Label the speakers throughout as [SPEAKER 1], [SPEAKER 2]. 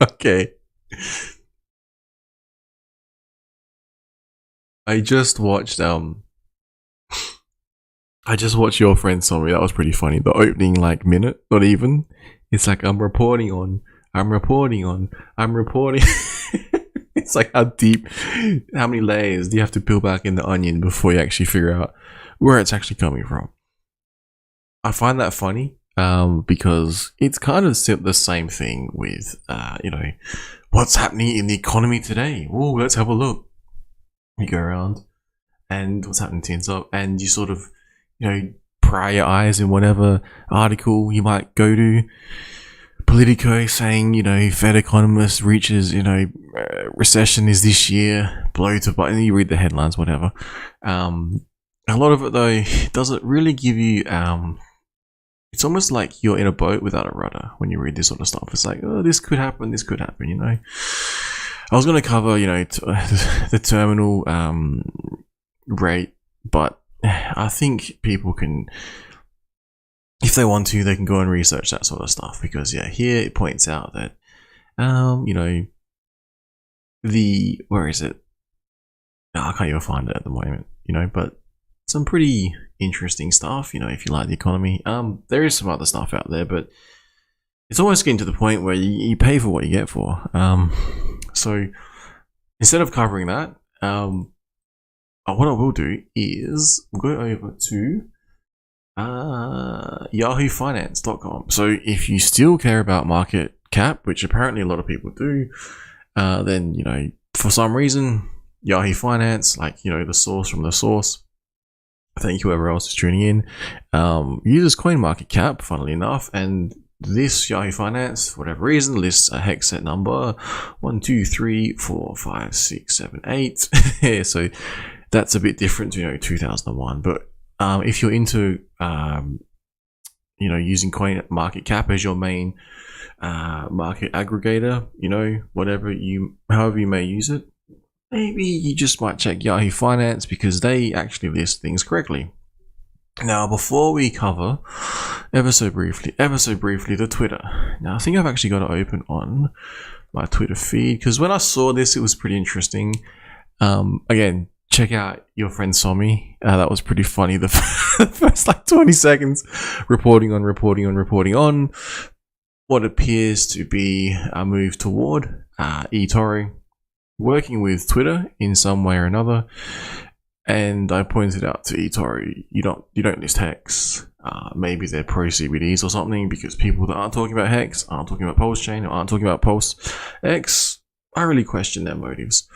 [SPEAKER 1] Okay. I just watched I just watched Your Friend Saw Me. That was pretty funny. The opening like minute, not even. It's like I'm reporting on, I'm reporting. It's like how deep, how many layers do you have to peel back in the onion before you actually figure out where it's actually coming from? I find that funny because it's kind of the same thing with, what's happening in the economy today. Oh, let's have a look. You go around and what's happening turns up, and you sort of, pry your eyes in whatever article you might go to. Politico saying, Fed economist reaches, recession is this year, blow to button. You read the headlines, whatever. A lot of it though doesn't really give you. It's almost like you're in a boat without a rudder when you read this sort of stuff. It's like, oh, this could happen, I was going to cover, the terminal rate, but I think people can, if they want to, they can go and research that sort of stuff, because here it points out that, where is it? Oh, I can't even find it at the moment, but some pretty interesting stuff, if you like the economy. There is some other stuff out there, but it's almost getting to the point where you pay for what you get for. So instead of covering that, what I will do is go over to yahoofinance.com. So if you still care about market cap, which apparently a lot of people do, then, for some reason, Yahoo Finance, the source from the source, thank you whoever else is tuning in, uses CoinMarketCap, funnily enough, and this Yahoo Finance, for whatever reason, lists a hex set number 1, 2, 3, 4, 5, 6, 7, 8. So that's a bit different to 2001. But if you're into using CoinMarketCap as your main market aggregator, however you may use it, maybe you just might check Yahoo Finance, because they actually list things correctly. Now, before we cover ever so briefly the Twitter. Now, I think I've actually got it open on my Twitter feed, because when I saw this, it was pretty interesting. Again, check out Your Friend Saw Me. That was pretty funny. The first 20 seconds, reporting on what appears to be a move toward Etoro working with Twitter in some way or another. And I pointed out to Etoro, you don't list Hex. Maybe they're pro CBDs or something, because people that aren't talking about Hex, aren't talking about Pulse Chain, or aren't talking about Pulse X, I really question their motives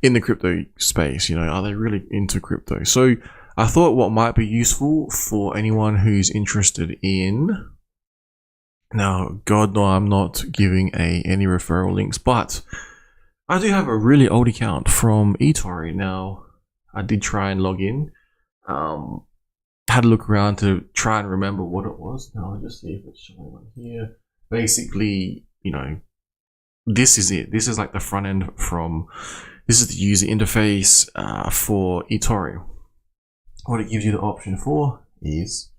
[SPEAKER 1] in the crypto space. Are they really into crypto? So I thought what might be useful for anyone who's interested in. Now, God no, I'm not giving any referral links, but I do have a really old account from Etoro. Now, I did try and log in. Had a look around to try and remember what it was. Now, I'll just see if it's showing on here. Basically, this is it. This is like the front end this is the user interface for Etoro. What it gives you the option for is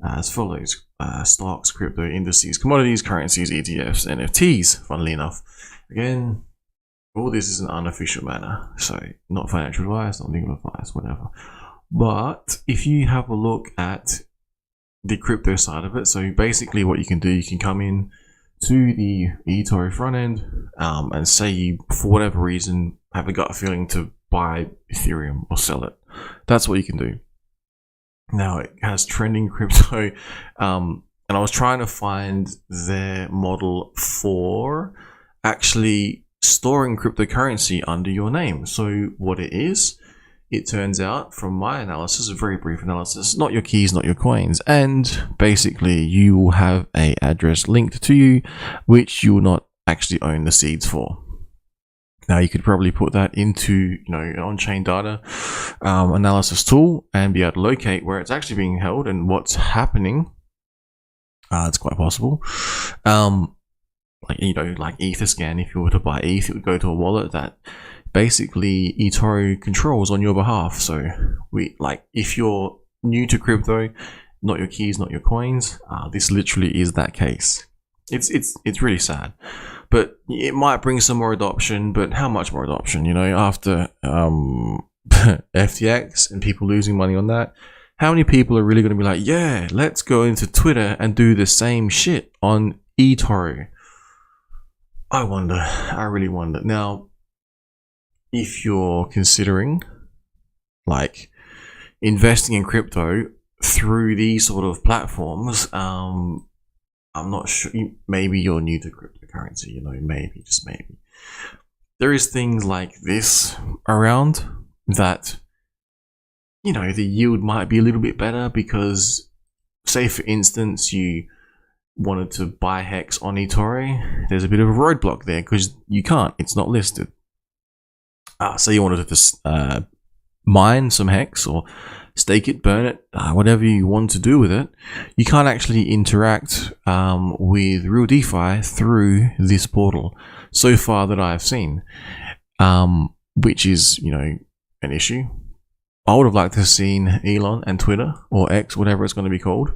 [SPEAKER 1] as follows: stocks, crypto, indices, commodities, currencies, ETFs, NFTs. Funnily enough, again, all this is an unofficial manner, so not financial advice, not legal advice, whatever. But if you have a look at the crypto side of it, so basically what you can do, you can come in to the Etoro front end and say you, for whatever reason, have a gut feeling to buy Ethereum or sell it. That's what you can do. Now, it has trending crypto, and I was trying to find their model for actually storing cryptocurrency under your name. So what it is, it turns out from my analysis, a very brief analysis, not your keys, not your coins, and basically you will have a address linked to you, which you will not actually own the seeds for. Now, you could probably put that into an on-chain data analysis tool and be able to locate where it's actually being held and what's happening. It's quite possible. Like Etherscan, if you were to buy ETH, it would go to a wallet that basically Etoro controls on your behalf. So if you're new to crypto, not your keys, not your coins. This literally is that case. It's really sad, but it might bring some more adoption. But how much more adoption? After FTX and people losing money on that, how many people are really going to be like, yeah, let's go into Twitter and do the same shit on Etoro? I really wonder. Now, if you're considering like investing in crypto through these sort of platforms, I'm not sure, maybe you're new to cryptocurrency, maybe, just maybe. There is things like this around that, the yield might be a little bit better because, say for instance, you wanted to buy Hex on Etoro, there's a bit of a roadblock there because you can't, it's not listed. Say you wanted to mine some Hex or stake it, burn it, whatever you want to do with it, you can't actually interact with real DeFi through this portal so far that I've seen, which is, an issue. I would have liked to have seen Elon and Twitter, or X, whatever it's going to be called,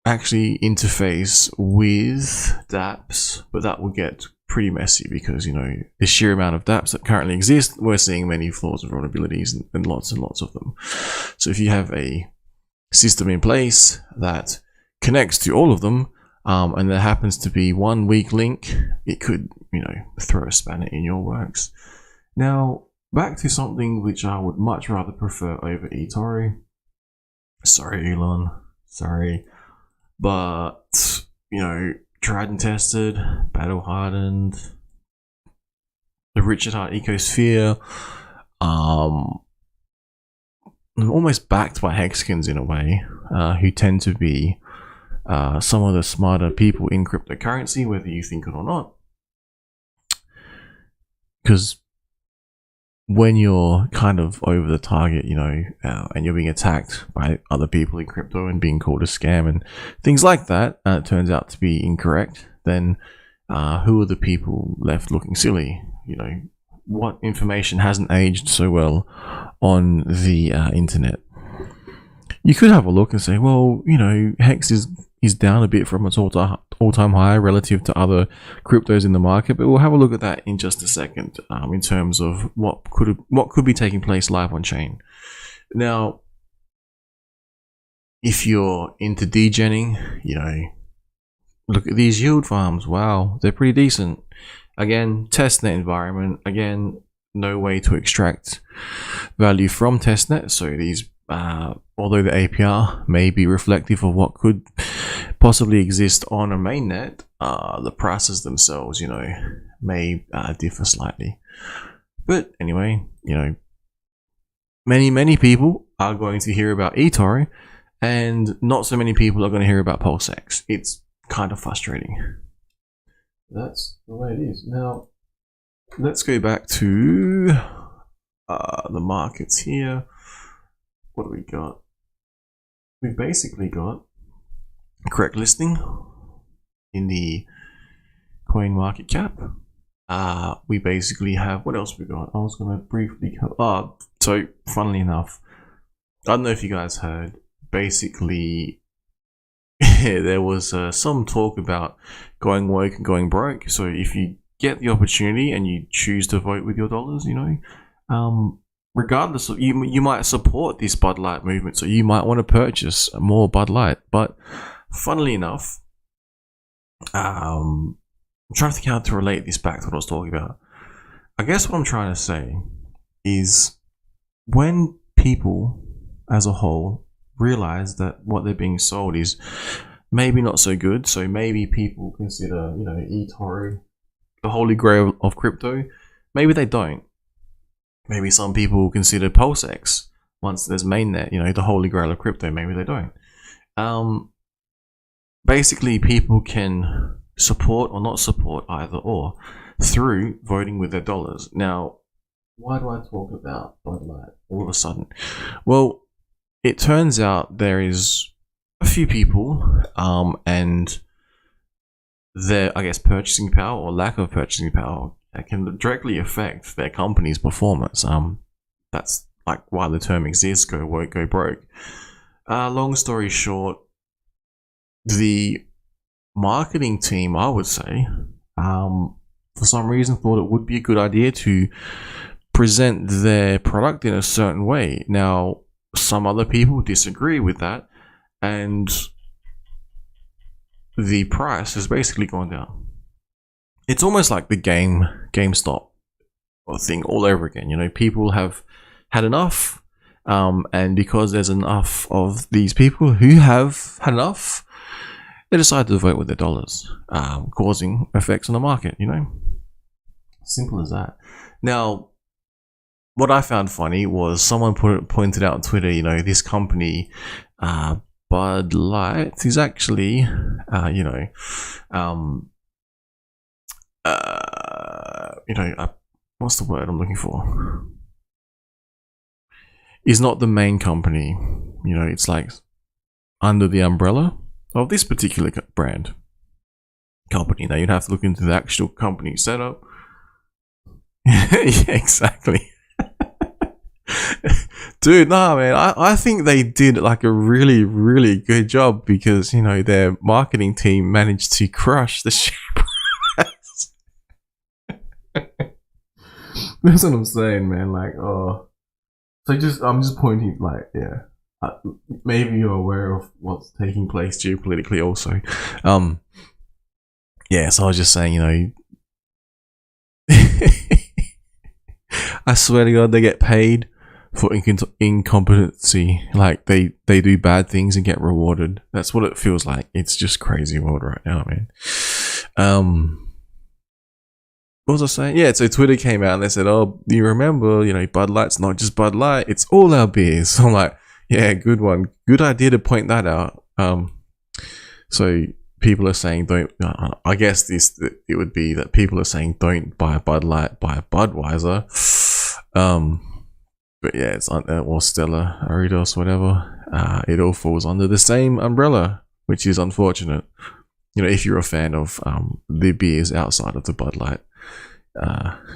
[SPEAKER 1] actually interface with dApps, but that will get pretty messy because, the sheer amount of dApps that currently exist, we're seeing many flaws and vulnerabilities and lots of them. So if you have a system in place that connects to all of them, and there happens to be one weak link, it could, throw a spanner in your works. Now, back to something which I would much rather prefer over Etoro. Sorry, Elon. Sorry. But, tried and tested, battle hardened, the Richard Heart ecosphere, almost backed by Hexicans in a way, who tend to be some of the smarter people in cryptocurrency, whether you think it or not. Because when you're kind of over the target, and you're being attacked by other people in crypto and being called a scam and things like that, and it turns out to be incorrect, then who are the people left looking silly? What information hasn't aged so well on the internet? You could have a look and say, well, Hex is down a bit from its all-time high relative to other cryptos in the market, but we'll have a look at that in just a second, in terms of what could be taking place live on chain. Now, if you're into degenning, look at these yield farms. Wow, they're pretty decent. Again, testnet environment. Again, no way to extract value from testnet, so these although the APR may be reflective of what could possibly exist on a mainnet, the prices themselves, may differ slightly. But anyway, many people are going to hear about Etoro, and not so many people are going to hear about PulseX. It's kind of frustrating. That's the way it is. Now, let's go back to the markets here. What do we got? We've basically got a correct listing in the coin market cap. We basically have, what else we got? I was going to briefly cover. So funnily enough, I don't know if you guys heard, basically there was some talk about going woke and going broke. So if you get the opportunity and you choose to vote with your dollars, regardless of, you might support this Bud Light movement, so you might want to purchase more Bud Light. But funnily enough, I'm trying to think how to relate this back to what I was talking about. I guess what I'm trying to say is, when people as a whole realize that what they're being sold is maybe not so good, so maybe people consider, Etoro the holy grail of crypto, maybe they don't. Maybe some people consider PulseX, once there's mainnet, the holy grail of crypto, maybe they don't. Basically, people can support or not support either or through voting with their dollars. Now, why do I talk about Bud Light all of a sudden? Well, it turns out there is a few people and their, purchasing power or lack of purchasing power can directly affect their company's performance. That's like why the term exists, go woke, go broke. Long story short, the marketing team, I would say, for some reason thought it would be a good idea to present their product in a certain way. Now, some other people disagree with that, and the price has basically gone down. It's almost like the GameStop thing all over again. You know, people have had enough, and because there's enough of these people who have had enough, they decide to vote with their dollars, causing effects on the market. You know, simple as that. Now, what I found funny was someone pointed out on Twitter, you know, this company, Bud Light, is actually, what's the word I'm looking for? Is not the main company. You know, it's like under the umbrella of this particular brand company. Now, you'd have to look into the actual company setup. Yeah, exactly. Dude, nah, man, I think they did like a really, really good job because, you know, their marketing team managed to crush the share price. That's what I'm saying, man. Like, oh, so I'm just pointing, like, yeah, maybe you're aware of what's taking place geopolitically, also. Yeah, so I was just saying, you know, I swear to God, they get paid for incompetency. Like they do bad things and get rewarded. That's what it feels like. It's just crazy world right now, man. What was I saying? Yeah, so Twitter came out and they said, "Oh, you remember? You know, Bud Light's not just Bud Light; it's all our beers." So I'm like, "Yeah, good one. Good idea to point that out." So people are saying, "Don't." I guess it would be that people are saying, "Don't buy Bud Light, buy Budweiser." But yeah, it's or Stella, Aridos, whatever. It all falls under the same umbrella, which is unfortunate. You know, if you're a fan of the beers outside of the Bud Light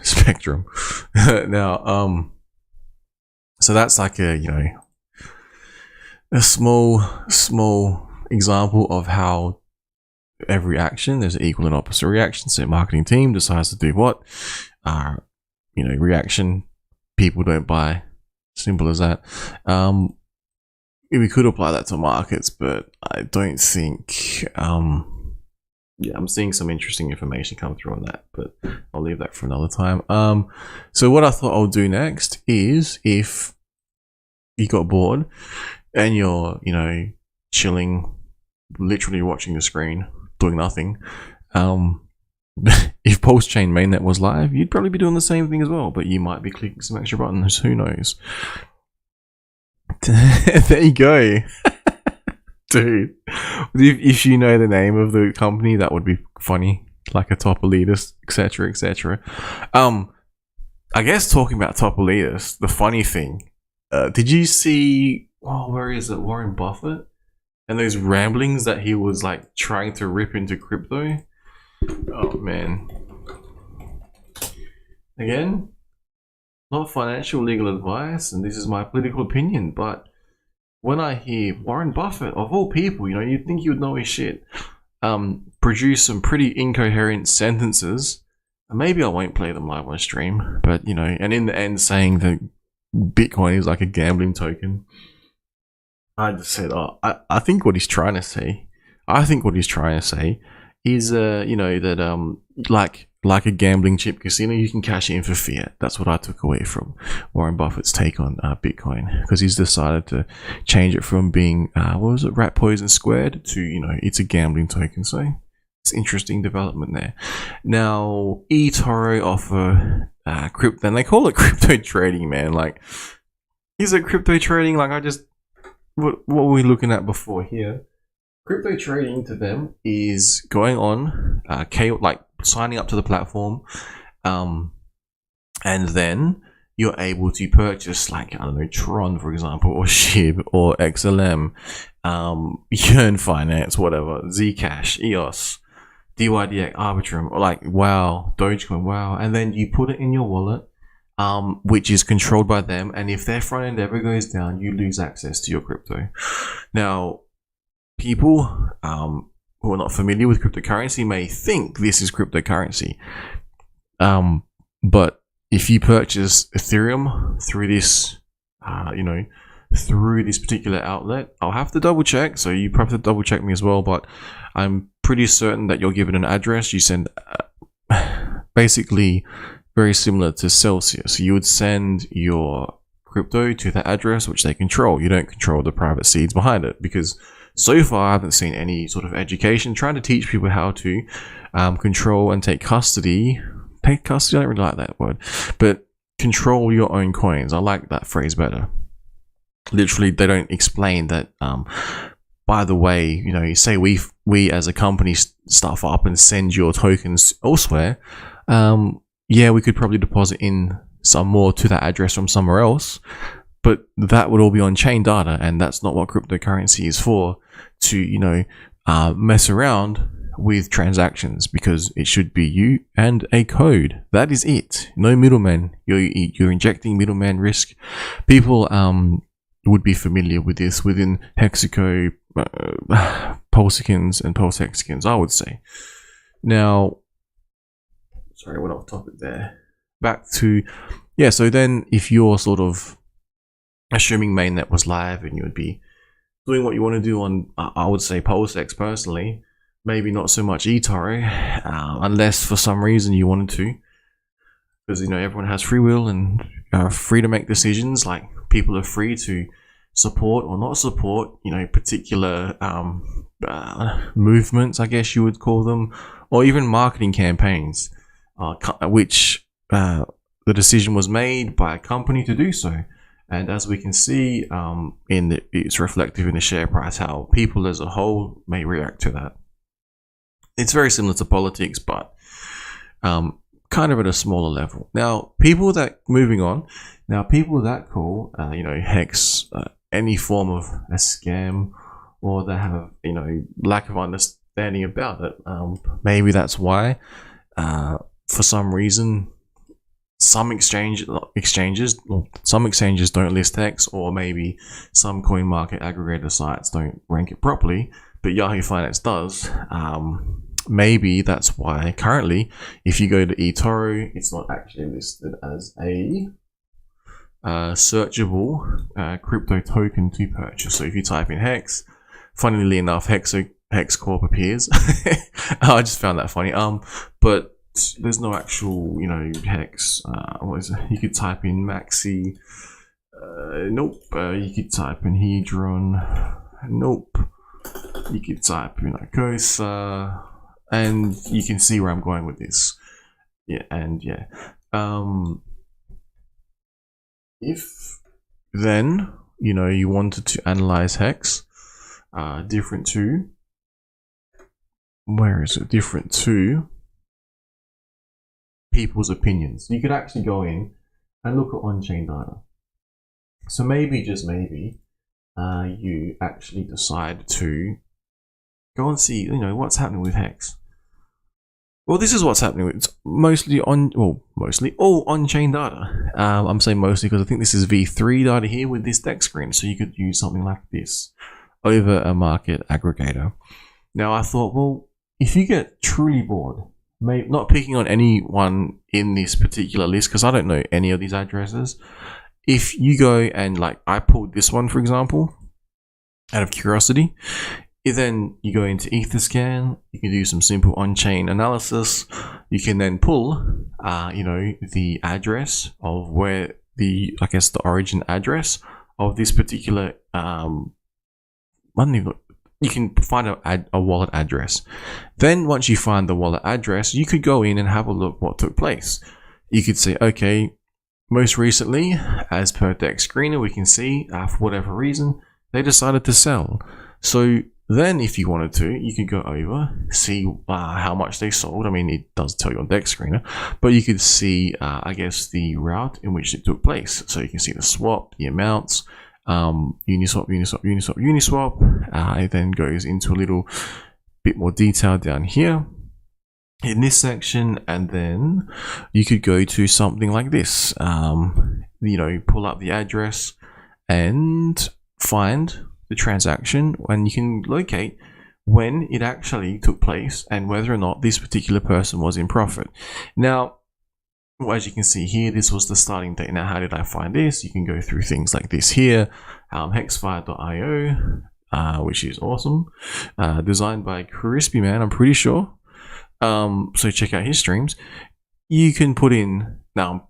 [SPEAKER 1] spectrum. Now, so that's like a small example of how every action there's an equal and opposite reaction. So marketing team decides to do what? Reaction. People don't buy. Simple as that. We could apply that to markets, but I don't think. I'm seeing some interesting information come through on that, but I'll leave that for another time. So what I thought I'll do next is, if you got bored and you're, chilling, literally watching the screen, doing nothing, if Pulse Chain Mainnet was live, you'd probably be doing the same thing as well, but you might be clicking some extra buttons. Who knows? There you go. Dude, if you know the name of the company, that would be funny, like a top elitist, etc. I guess talking about top elitist, the funny thing, did you see, where is it, Warren Buffett and those ramblings that he was like trying to rip into crypto? Oh man, again, not financial legal advice, and this is my political opinion, but when I hear Warren Buffett, of all people, you'd think you would know his shit, produce some pretty incoherent sentences, and maybe I won't play them live on stream, but and in the end saying that Bitcoin is like a gambling token, I just said, I think what he's trying to say, is that like a gambling chip casino, you can cash in for fiat. That's what I took away from Warren Buffett's take on Bitcoin, because he's decided to change it from being rat poison squared to it's a gambling token. So it's interesting development there. Now Etoro offer crypto, and they call it crypto trading, man. Like, is it crypto trading? Like, what were we looking at before here? Crypto trading to them is going on, signing up to the platform, and then you're able to purchase, Tron, for example, or SHIB, or XLM, Yearn Finance, whatever, Zcash, EOS, DYDX, Arbitrum, or WOW, Dogecoin, WOW, and then you put it in your wallet, which is controlled by them. And if their front end ever goes down, you lose access to your crypto. Now, people who are not familiar with cryptocurrency may think this is cryptocurrency. But if you purchase Ethereum through this, through this particular outlet, I'll have to double check. So you probably have to double check me as well. But I'm pretty certain that you're given an address. You send basically very similar to Celsius. You would send your crypto to that address, which they control. You don't control the private seeds behind it, because so far I haven't seen any sort of education trying to teach people how to control and take custody. Take custody, I don't really like that word, but control your own coins. I like that phrase better. Literally, they don't explain that, by the way, say we as a company stuff up and send your tokens elsewhere, yeah, we could probably deposit in some more to that address from somewhere else, but that would all be on chain data, and that's not what cryptocurrency is for, to, mess around with transactions, because it should be you and a code. That is it. No middleman. You're injecting middleman risk. People would be familiar with this within Hexaco, Pulseseconds and Pulsehexagons, I would say. Now, sorry, I went off topic there. Back to, yeah, so then if you're sort of assuming mainnet was live and you would be doing what you want to do on, I would say Pulsex personally, maybe not so much Etoro, unless for some reason you wanted to, because everyone has free will and are free to make decisions. Like, people are free to support or not support, particular movements, I guess you would call them, or even marketing campaigns, which the decision was made by a company to do so. And as we can see, it's reflective in the share price, how people as a whole may react to that. It's very similar to politics, but kind of at a smaller level. Now, people that call, Hex any form of a scam, or they have, lack of understanding about it. Maybe that's why, for some reason, some exchanges don't list Hex, or maybe some coin market aggregator sites don't rank it properly, but Yahoo Finance does. Maybe that's why currently, if you go to Etoro, it's not actually listed as a searchable crypto token to purchase. So if you type in Hex, funnily enough, Hex Corp appears. I just found that funny. But there's no actual, Hex. What is it? You could type in Maxi. Nope. You could type in Hedron. Nope. You could type in Cosa. And you can see where I'm going with this. Yeah, and yeah. If then, you wanted to analyze Hex, different to people's opinions. You could actually go in and look at on-chain data. So maybe, just maybe, you actually decide to go and see, what's happening with Hex. Well, this is what's happening. It's mostly all on-chain data. I'm saying mostly because I think this is V3 data here with this deck screen. So you could use something like this over a market aggregator. Now I thought, well, if you get truly bored, maybe not picking on anyone in this particular list, because I don't know any of these addresses. If you go and I pulled this one, for example, out of curiosity. Then you go into Etherscan, you can do some simple on-chain analysis. You can then pull, the address of where the origin address of this particular, you can find a wallet address. Then once you find the wallet address, you could go in and have a look what took place. You could say, okay, most recently, as per deck screener, we can see, for whatever reason, they decided to sell. So then if you wanted to, you could go over, see how much they sold. I mean, it does tell you on deck screener, but you could see, the route in which it took place. So you can see the swap, the amounts, Uniswap. It then goes into a little bit more detail down here. in this section, and then you could go to something like this. Pull up the address and find the transaction, and you can locate when it actually took place and whether or not this particular person was in profit. Now, well, as you can see here, this was the starting date. Now, how did I find this? You can go through things like this here, hexfire.io, which is awesome, designed by Crispy Man, I'm pretty sure. So check out his streams. You can put in, now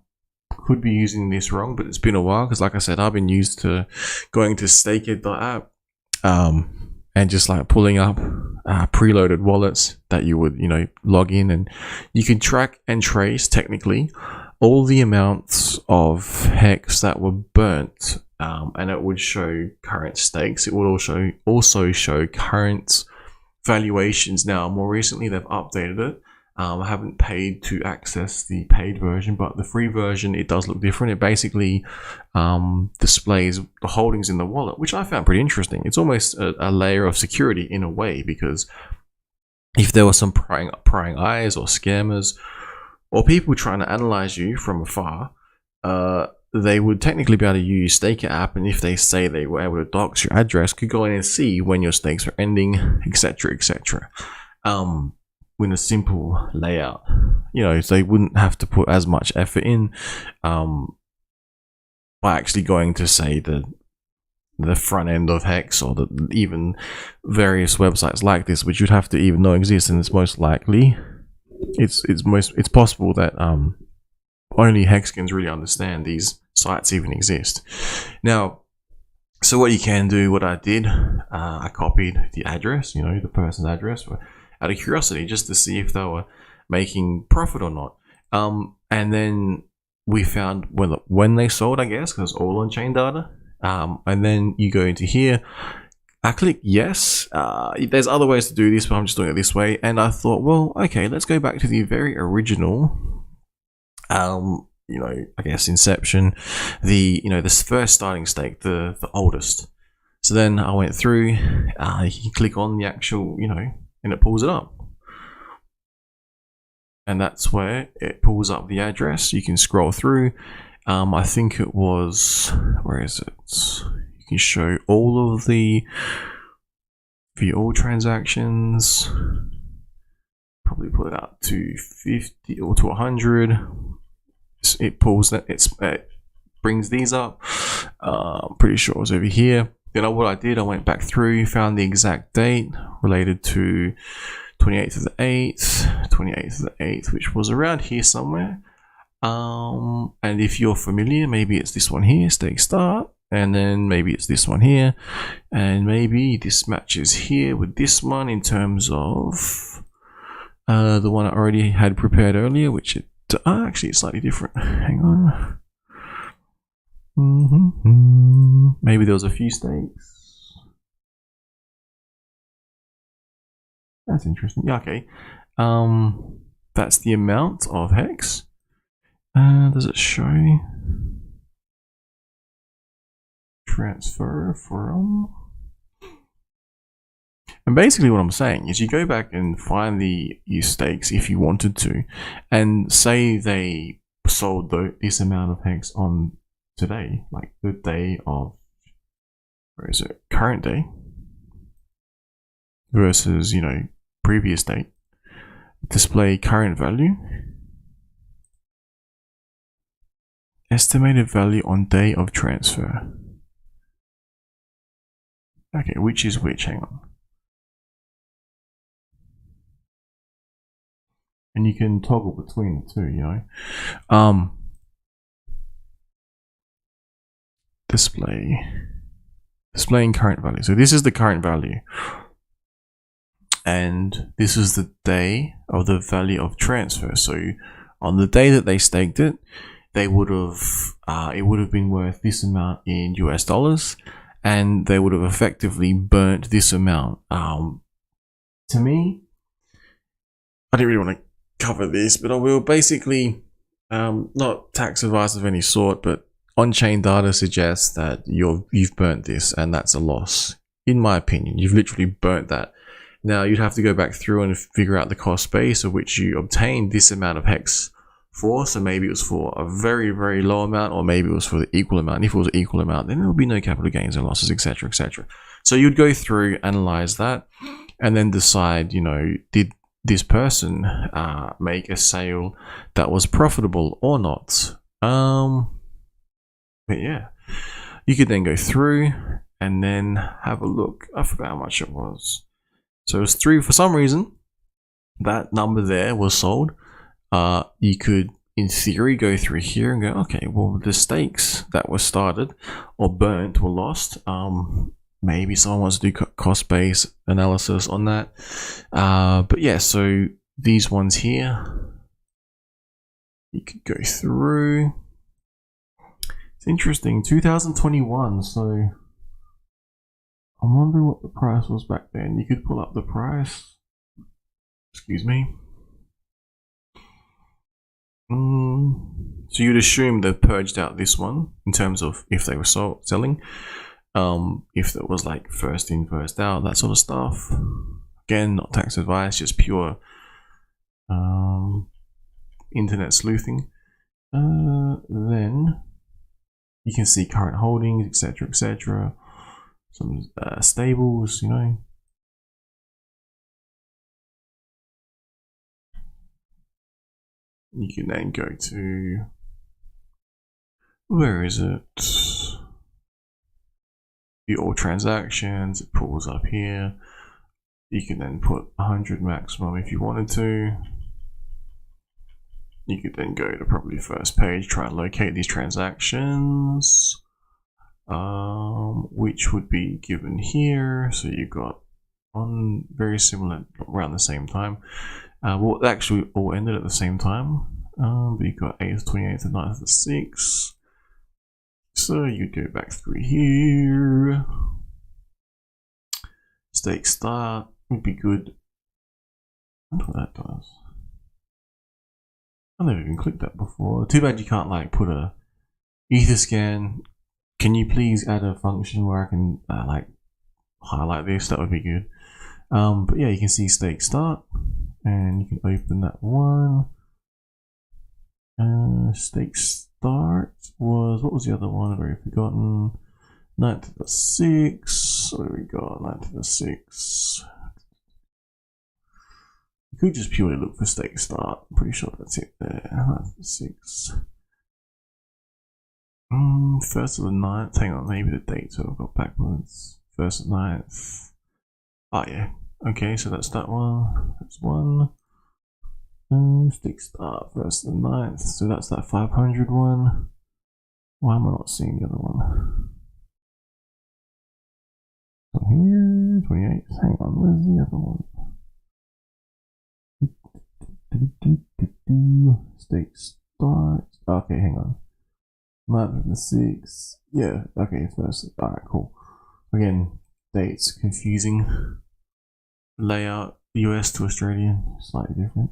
[SPEAKER 1] could be using this wrong, but it's been a while, because like I said, I've been used to going to staked.app and just like pulling up preloaded wallets that you would log in, and you can track and trace technically all the amounts of hex that were burnt, and it would show current stakes. It would also show current valuations. Now, more recently they've updated it. I haven't paid to access the paid version, but the free version, it does look different. It basically displays the holdings in the wallet, which I found pretty interesting. It's almost a layer of security in a way, because if there were some prying eyes or scammers or people trying to analyze you from afar, they would technically be able to use Staker app, and if they say they were able to dox your address, could go in and see when your stakes are ending, etc., etc. In a simple layout, so they wouldn't have to put as much effort in by actually going to say the front end of Hex, or even various websites like this, which you'd have to even know exist. And it's most likely it's possible that only Hexkins really understand these sites even exist. Now, so what you can do, what I did, I copied the address, the person's address, out of curiosity, just to see if they were making profit or not. And then we found when they sold, I guess, because it's all on chain data. And then you go into here, I click yes. There's other ways to do this, but I'm just doing it this way. And I thought, well, okay, let's go back to the very original, I guess inception, this first starting stake, the oldest. So then I went through, you click on the actual, and it pulls it up. And that's where it pulls up the address. You can scroll through. I think it was, where is it? You can show all of the all transactions. Probably put it out to 50 or to 100. It pulls that, it brings these up. I'm pretty sure it was over here. Then what I did, I went back through, found the exact date related to 28th of the 8th, 28th of the 8th, which was around here somewhere. And if you're familiar, maybe it's this one here, stake start, and then maybe it's this one here, and maybe this matches here with this one in terms of the one I already had prepared earlier, which actually it's slightly different. Hang on. Maybe there was a few stakes. That's interesting. Yeah, okay. That's the amount of hex. Does it show transfer from? And basically what I'm saying is you go back and find your stakes if you wanted to, and say they sold this amount of hex on today, like the day of, where is it, current day versus previous date. Display current value, estimated value on day of transfer. Okay, which is which? Hang on. And you can toggle between the two, displaying current value. So this is the current value, and this is the day of the value of transfer. So on the day that they staked it, they would have it would have been worth this amount in US dollars, and they would have effectively burnt this amount. To me, I didn't really want to cover this, but I will. Basically, not tax advice of any sort, but on-chain data suggests that you've burnt this, and that's a loss. In my opinion, you've literally burnt that, Now you'd have to go back through and figure out the cost base of which you obtained this amount of hex for. So maybe it was for a very, very low amount, or maybe it was for the equal amount. If it was an equal amount, then there would be no capital gains and losses, etc., etc. So you'd go through, analyze that, and then decide, you know, did this person make a sale that was profitable or not? But yeah, you could then go through and then have a look. I forgot how much it was. So it was 3. For some reason, that number there was sold. You could, in theory, go through here and go, okay, well, the stakes that were started or burnt or lost, maybe someone wants to do cost-based analysis on that. But yeah, so these ones here, you could go through. It's interesting, 2021, so I'm wondering what the price was back then. You could pull up the price. Excuse me. So you'd assume they've purged out this one in terms of if they were selling. If it was like first in, first out, that sort of stuff. Again, not tax advice, just pure internet sleuthing. Then you can see current holdings, etc., etc. Some stables, you know. You can then go to, where is it? The all transactions, it pulls up here. You can then put 100 maximum if you wanted to. You could then go to probably first page, try and locate these transactions, which would be given here. So you got one very similar around the same time. Well, actually all ended at the same time. But you got 8th, 28th, and 9th, and 6th. So you go back through here. Stake start would be good. I wonder what that does. I've never even clicked that before. Too bad you can't like put a Etherscan. Can you please add a function where I can like highlight this? That would be good. But yeah, you can see stake start, and you can open that one. Stake start was, what was the other one? I've already forgotten. 9th to the 6th. What do we got? 9th to the 6th. You could just purely look for stake start. I'm pretty sure that's it there. 9th to the 6th. 1st of the 9th. Hang on, maybe the dates have got backwards. 1st of 9th. Oh yeah. Okay, so that's that one. That's one. Stake start 1st of the 9th. So that's that 500 one. Why am I not seeing the other one? So here, 28th. Hang on, where's the other one? Stake start. Okay, hang on. 9th of the 6th. Yeah, okay, first. Alright, cool. Again, dates confusing. Layout, US to Australian, slightly different.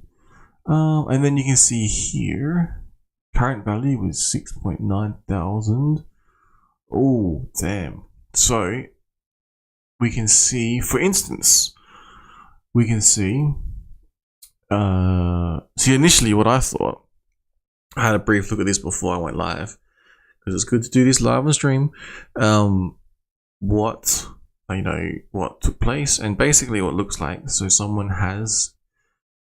[SPEAKER 1] And then you can see here, current value was 6.9 thousand. Oh, damn. So, we can see, for instance, we can see, see initially what I thought, I had a brief look at this before I went live, because it's good to do this live on stream, what took place, and basically what it looks like. So someone has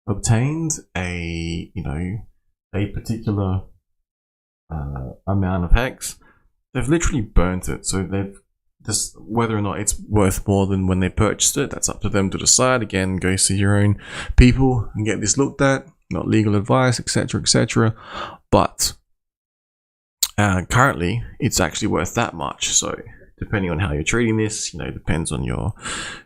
[SPEAKER 1] obtained a particular amount of hex. They've literally burnt it, so they've just, whether or not it's worth more than when they purchased it, that's up to them to decide. Again, go see your own people and get this looked at, not legal advice, etc., etc. But currently it's actually worth that much. So depending on how you're treating this, depends on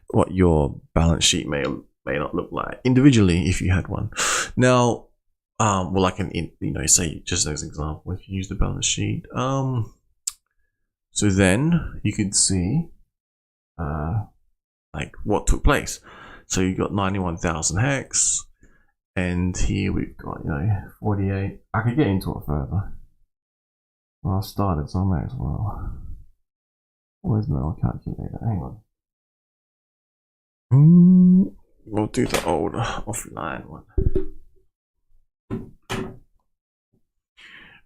[SPEAKER 1] what your balance sheet may not look like individually if you had one. Now, well, I can say, just as an example, if you use the balance sheet, so then you could see like what took place. So you got 91,000 hex, and here we've got 48. I could get into it further. Well, I started, so I may as well. Where's my calculator? Hang on. we'll do the old offline one.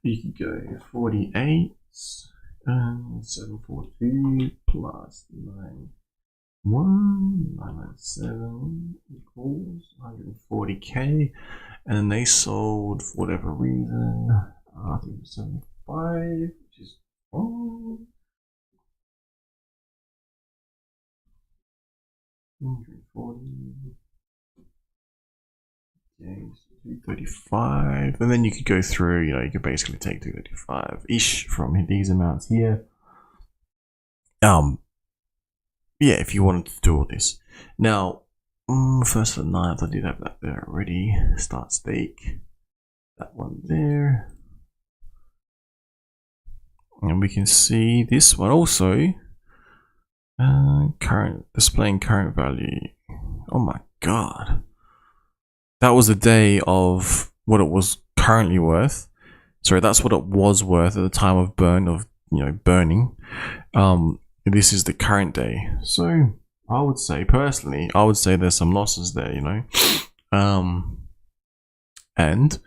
[SPEAKER 1] You can go 48 and 742 plus 91997 equals 140k, and then they sold for whatever reason 75, which is wrong. 140. Okay, so 235, and then you could go through, you could basically take 235-ish from these amounts here. Yeah, if you wanted to do all this. Now, first of the 9th, I did have that there already. Start stake. That one there. And we can see this one also. Displaying current value. Oh my god. That was the day of what it was currently worth. Sorry, that's what it was worth at the time of burning. This is the current day. So I would say personally, there's some losses there, and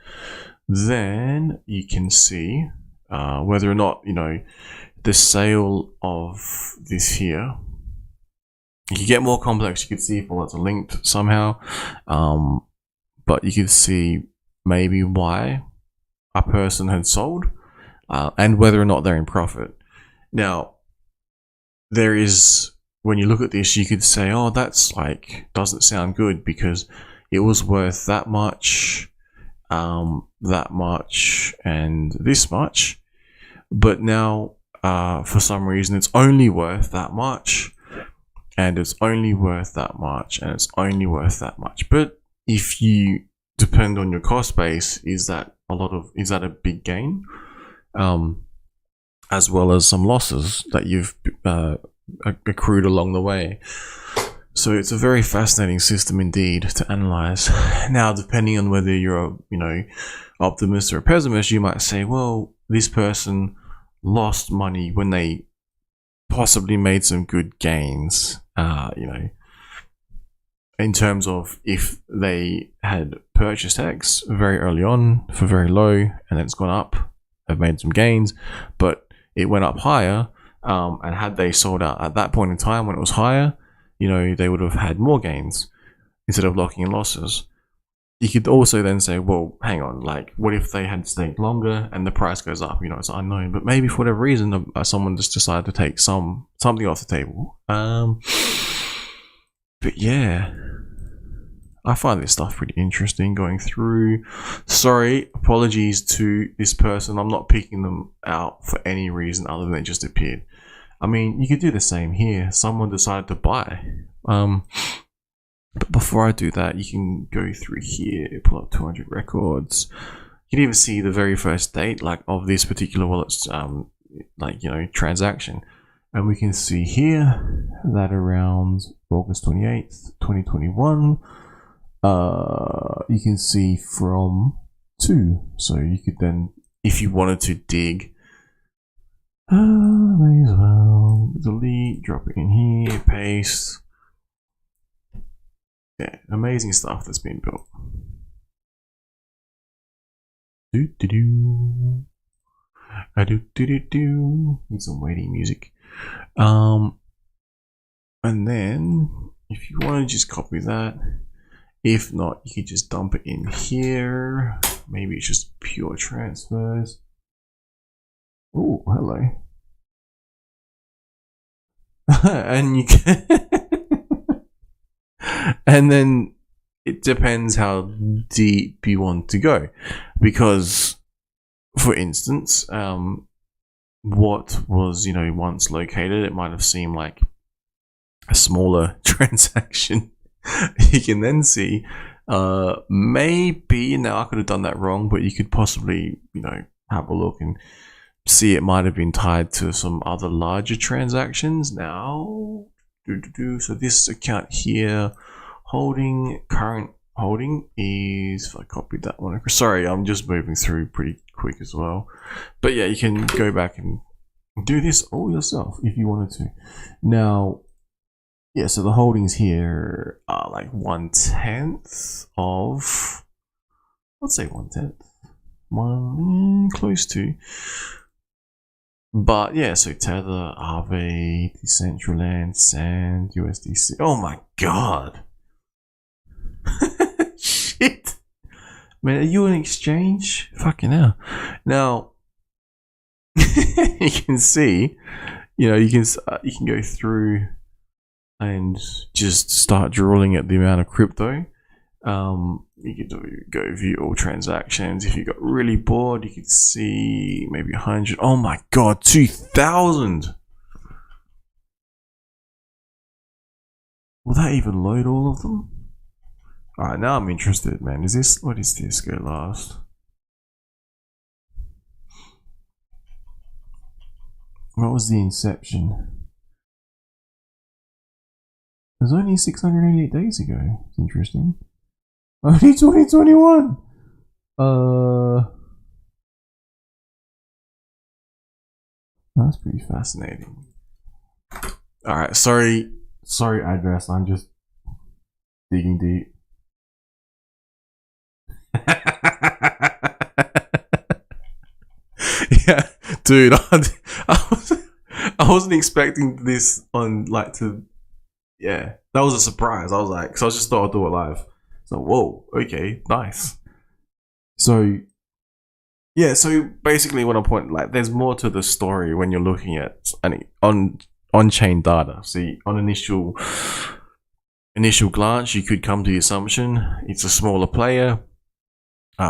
[SPEAKER 1] then you can see whether or not, the sale of this here. You can get more complex. You could see if all that's linked somehow, but you could see maybe why a person had sold, and whether or not they're in profit. Now, there is, when you look at this, you could say, oh, that's doesn't sound good because it was worth that much, and this much, but now for some reason it's only worth that much, and it's only worth that much, and it's only worth that much. But if you depend on your cost base, is that a big gain? As well as some losses that you've accrued along the way. So it's a very fascinating system indeed to analyze. Now, depending on whether you're optimist or a pessimist, you might say, well, this person lost money when they possibly made some good gains, in terms of if they had purchased X very early on for very low, and then it's gone up, they've made some gains, but it went up higher, and had they sold out at that point in time when it was higher, they would have had more gains instead of locking in losses. You could also then say, well, hang on, what if they had stayed longer and the price goes up? It's unknown, but maybe for whatever reason, someone just decided to take something off the table. But yeah, I find this stuff pretty interesting going through. Sorry, apologies to this person. I'm not picking them out for any reason other than it just appeared. I mean, you could do the same here. Someone decided to buy. But before I do that, you can go through here, pull up 200 records. You can even see the very first date, of this particular wallet's, transaction. And we can see here that around August 28th, 2021, you can see from 2. So you could then, if you wanted to dig, may as well delete, drop it in here, paste. Yeah, amazing stuff that's been built. Need some waiting music. And then if you want to just copy that, if not, you could just dump it in here. Maybe it's just pure transfers. Oh, hello. And you can and then it depends how deep you want to go, because for instance, what was once located, it might have seemed like a smaller transaction. You can then see maybe, now I could have done that wrong, but you could possibly have a look and see it might have been tied to some other larger transactions. Now so this account here, current holding is, if I copied that one, sorry, I'm just moving through pretty quick as well, but yeah, you can go back and do this all yourself if you wanted to. Now yeah, so the holdings here are like 1/10 of, let's say 1/10, close to. But yeah, so Tether, Aave, Decentraland, Sand, USDC. Oh my god. Shit. Man, are you an exchange? Fucking hell. Now, you can see, you can go through and just start drawing at the amount of crypto. You could go view all transactions. If you got really bored, you could see maybe 100. Oh my god, 2,000. Will that even load all of them? Alright, now I'm interested, man. What is this? Go last. What was the inception? It was only 688 days ago. It's interesting. Only 2021. That's pretty fascinating. All right, sorry, address. I'm just digging deep. Yeah, dude, I wasn't expecting this on like to. Yeah, that was a surprise. I was like, so I just thought I'd do it live. So whoa, okay, nice. So yeah, so basically, what I'm pointing, like, there's more to the story when you're looking at on-chain data. See, on initial glance, you could come to the assumption it's a smaller player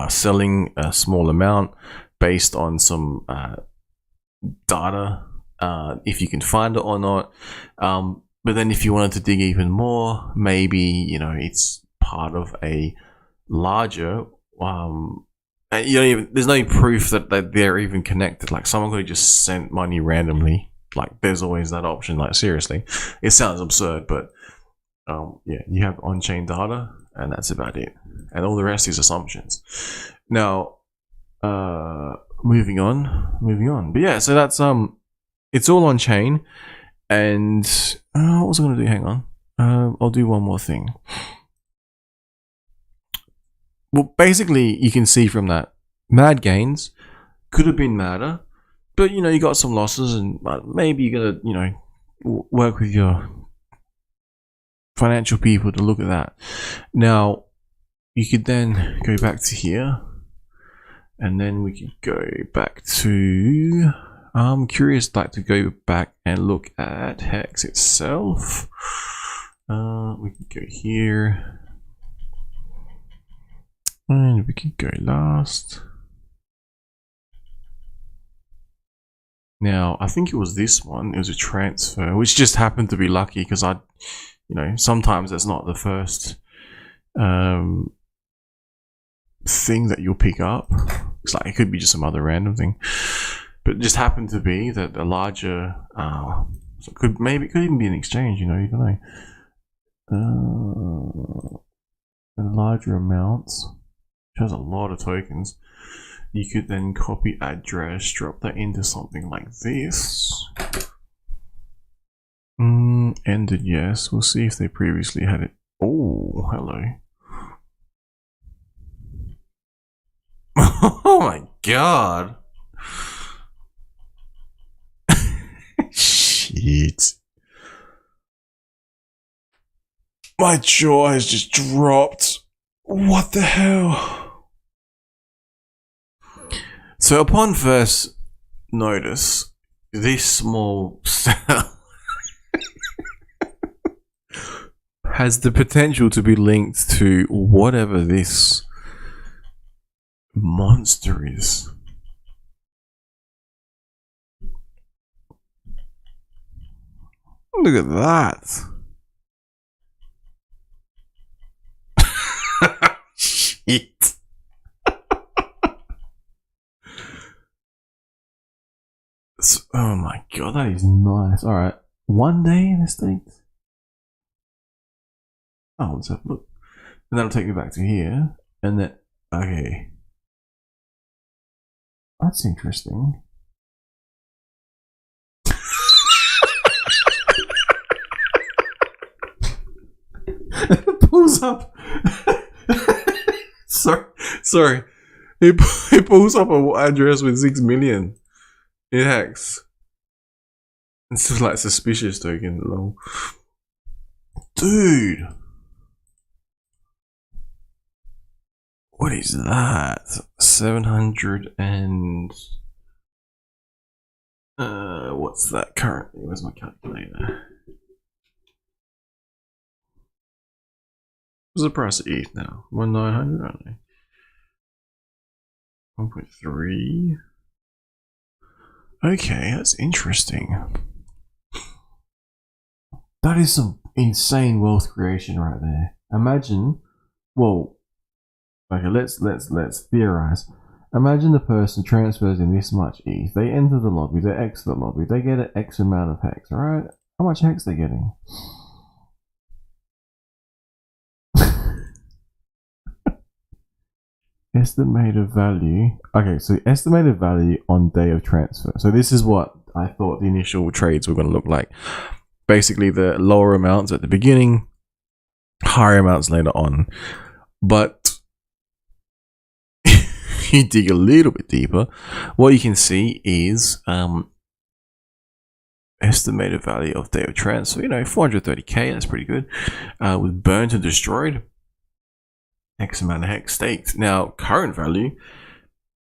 [SPEAKER 1] selling a small amount based on some data, if you can find it or not. But then, if you wanted to dig even more, maybe it's part of a larger. There's no proof that they're even connected. Like, someone could have just sent money randomly. Like, there's always that option. Like, seriously, it sounds absurd, but yeah, you have on-chain data, and that's about it. And all the rest is assumptions. Now, moving on. But yeah, so that's it's all on-chain, and what was I gonna do? Hang on, I'll do one more thing. Well, basically, you can see from that, mad gains could have been madder, but you got some losses, and maybe you gotta work with your financial people to look at that. Now, you could then go back to here, and then we could go back to. I'm curious, like, to go back and look at Hex itself. We could go here. And we can go last. Now, I think it was this one. It was a transfer, which just happened to be lucky because sometimes that's not the first thing that you'll pick up. It's like it could be just some other random thing, but it just happened to be that a larger, so it could even be an exchange. You don't know. Larger amounts. Has a lot of tokens. You could then copy address, drop that into something like this. Ended yes. We'll see if they previously had it. Oh, hello. Oh my god. Shit. My jaw has just dropped. What the hell? So upon first notice, this small cell has the potential to be linked to whatever this monster is. Look at that. Shit. Oh my god, that is nice. Alright. One day in the States. Oh, let's have a look. And that'll take me back to here. And then, okay. That's interesting. It pulls up. sorry. It pulls up an address with 6 million. It hacks. It's just like suspicious token. Lol. Dude. What is that? 700 and... what's that currently? Where's my calculator? What's the price of ETH now? 1,900, aren't they? 1.3. Okay, that's interesting. That is some insane wealth creation right there. Imagine, well, okay, let's theorize. Imagine the person transfers in this much ETH. They enter the lobby, they exit the lobby, they get an X amount of hex, alright? How much hex they getting? Estimated value. Okay, so estimated value on day of transfer. So this is what I thought the initial trades were going to look like. Basically, the lower amounts at the beginning, higher amounts later on. But you dig a little bit deeper, what you can see is estimated value of day of transfer. 430k. That's pretty good. With burnt and destroyed, X amount of hex staked. Now, current value,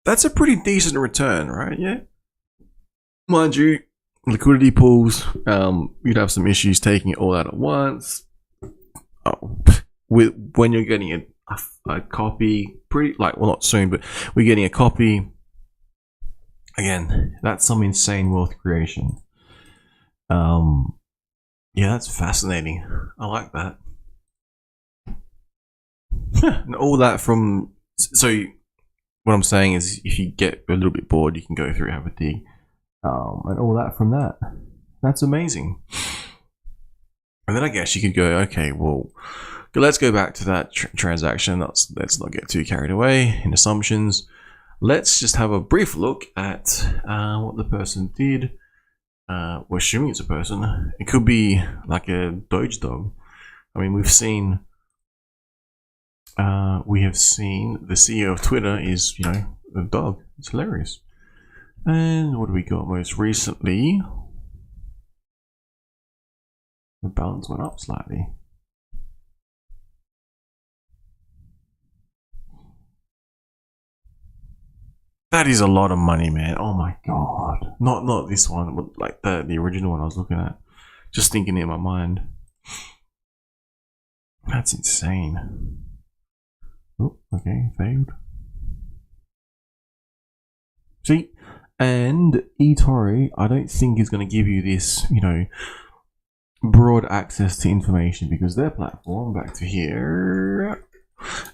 [SPEAKER 1] that's a pretty decent return, right? Yeah. Mind you, liquidity pools, you'd have some issues taking it all out at once. When you're getting a copy, not soon, but we're getting a copy. Again, that's some insane wealth creation. Yeah, that's fascinating. I like that. And all that from, so what I'm saying is if you get a little bit bored, you can go through, have a dig, and all that from that. That's amazing. And then I guess you could go, okay, well, let's go back to that transaction. Let's not get too carried away in assumptions. Let's just have a brief look at what the person did. We're assuming it's a person. It could be like a Doge dog. I mean, we have seen the CEO of Twitter is, a dog. It's hilarious. And what do we got most recently? The balance went up slightly. That is a lot of money, man. Oh my god. Not this one, but like the original one I was looking at. Just thinking it in my mind. That's insane. Oh, okay, failed. See? And Etoro, I don't think is going to give you this, broad access to information, because their platform, back to here,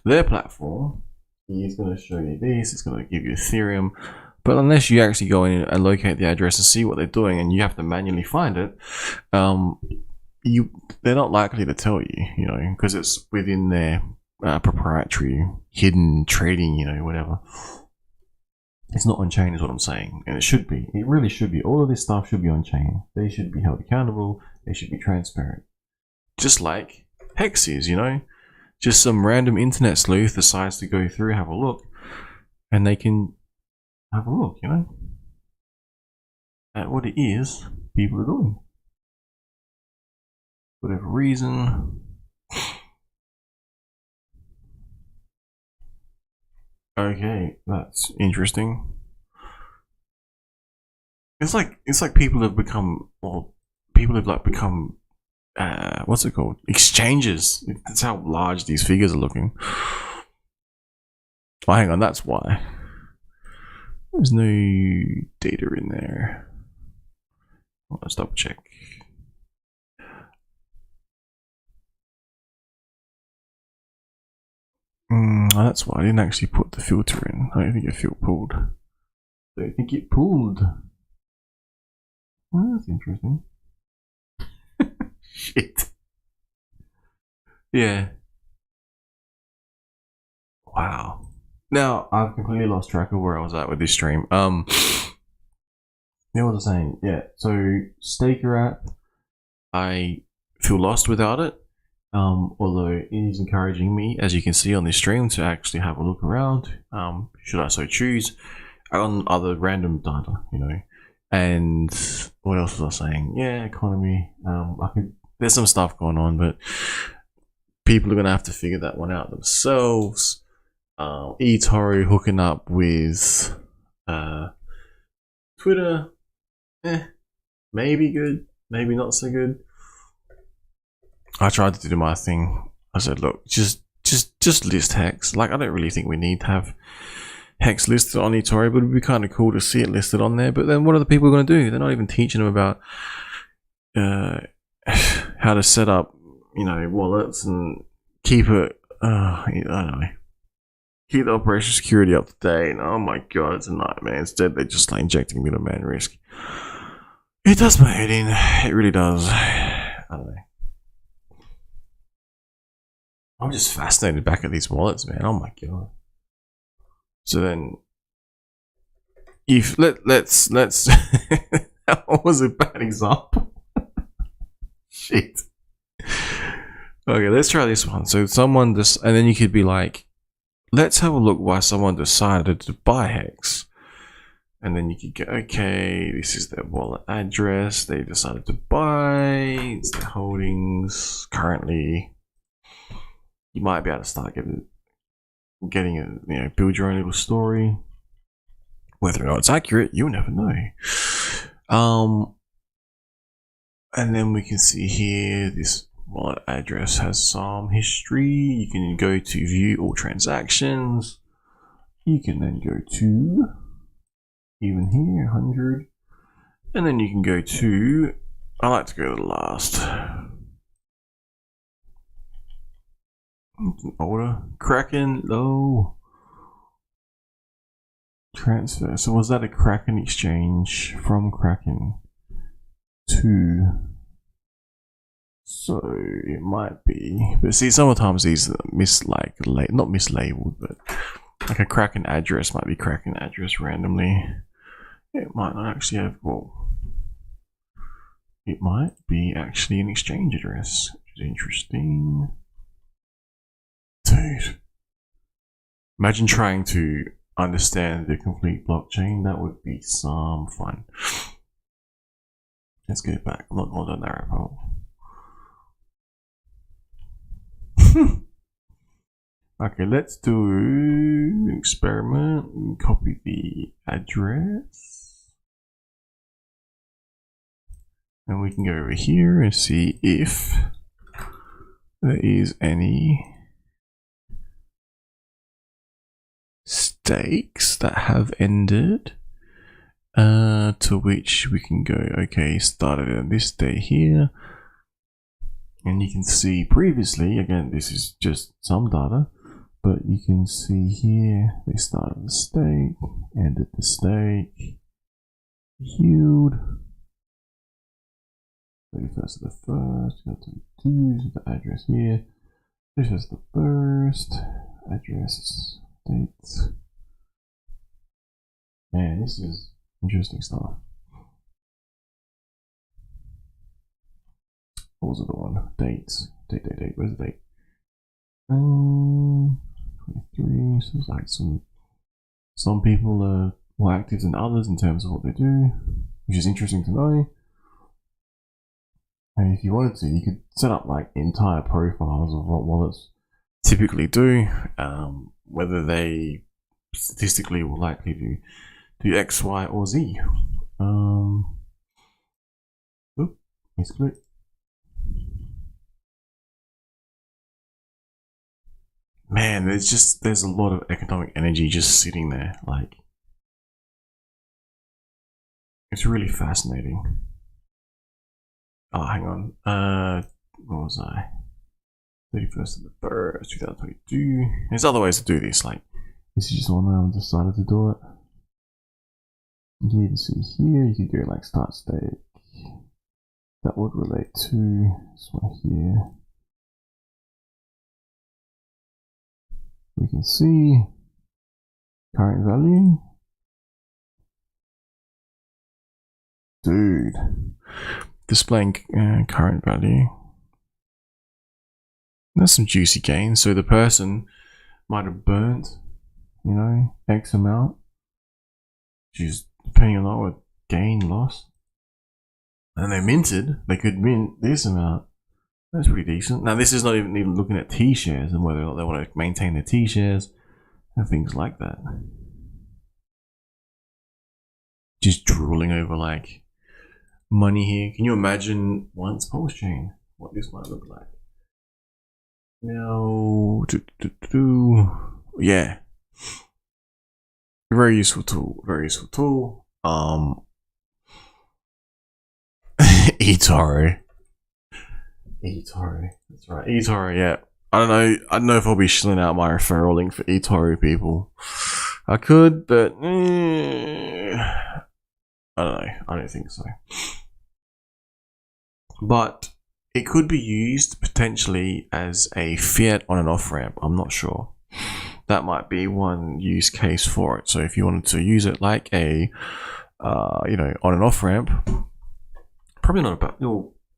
[SPEAKER 1] their platform is going to show you this, it's going to give you Ethereum, but unless you actually go in and locate the address and see what they're doing, and you have to manually find it, they're not likely to tell you, because it's within their proprietary, hidden trading, whatever. It's not on chain is what I'm saying, and it should be. It really should be. All of this stuff should be on chain. They should be held accountable. They should be transparent. Just like Hex is, Just some random internet sleuth decides to go through, have a look, and they can have a look, at what it is people are doing. Whatever reason. Okay, that's interesting. It's like people have become what's it called? Exchanges. That's how large these figures are looking. Oh, hang on, that's why. There's no data in there. Let's double check. That's why I didn't actually put the filter in. I don't think it pulled. I don't think it pulled. Oh, that's interesting. Shit. Yeah. Wow. Now I've completely lost track of where I was at with this stream. What was I saying? Yeah. So Staker app, I feel lost without it. Although it is encouraging me, as you can see on this stream, to actually have a look around, should I so choose, on other random data, you know. And what else was I saying? Yeah, economy. There's some stuff going on, but people are gonna have to figure that one out themselves. Etoro hooking up with Twitter, maybe good, maybe not so good. I tried to do my thing. I said, look, just list Hex. Like, I don't really think we need to have Hex listed on Etoro, but it'd be kind of cool to see it listed on there. But then what are the people going to do? They're not even teaching them about how to set up, you know, wallets and keep it, I don't know, keep the operation security up to date. Oh my god, it's a nightmare. Instead, they're just like injecting middleman risk. It does my head in. It really does. I don't know. I'm just fascinated back at these wallets, man. Oh my god. So then, if let's that was a bad example. Shit. Okay, let's try this one. So someone just, and then you could be like, let's have a look why someone decided to buy Hex. And then you could go, okay, this is their wallet address. They decided to buy. It's their holdings currently. You might be able to start getting a, you know, build your own little story. Whether or not it's accurate, you'll never know. And then we can see here this wallet address has some history. You can go to view all transactions. You can then go to even here 100, and then you can go to, I like to go to the last. Order Kraken low transfer. So was that a Kraken exchange from Kraken to? So it might be, but see, sometimes these are not mislabeled, but like a Kraken address might be Kraken address randomly. It might not actually have, well, it might be actually an exchange address, which is interesting. Dude, imagine trying to understand the complete blockchain. That would be some fun. Let's get back. I'm not going down that rabbit hole. Okay, let's do an experiment. Copy the address. And we can go over here and see if there is any stakes that have ended. To which we can go, okay, started on this day here. And you can see previously, again, this is just some data, but you can see here, they started the stake, ended the stake, healed, 31st of the 1st, 2022, the address here, this is the 1st, address, dates. Man, this is interesting stuff. What was the other one? Dates. Date. Where's the date? 23. So it's like some people are more active than others in terms of what they do, which is interesting to know. And if you wanted to, you could set up like entire profiles of what wallets typically do, whether they statistically will likely do X, Y, or Z. Misclick. Man, there's a lot of economic energy just sitting there. Like, it's really fascinating. Oh, hang on. What was I? 31st of the 1st, 2022. There's other ways to do this. Like, this is just one way I've decided to do it. You can see here, you could go like start stake. That would relate to this one here. We can see current value. Dude, displaying current value. That's some juicy gain. So the person might have burnt, X amount, which is depending on what gain loss. And they minted, they could mint this amount. That's pretty decent. Now, this is not even looking at T shares and whether or not they want to maintain their T shares and things like that. Just drooling over like money here. Can you imagine once post chain what this might look like? Now, yeah, very useful tool. Very useful tool. Etoro. That's right. Etoro, yeah. I don't know if I'll be shilling out my referral link for Etoro people. I could, but I don't know. I don't think so. But it could be used potentially as a fiat on and off ramp. I'm not sure. That might be one use case for it. So if you wanted to use it like a, on and off ramp, probably not about,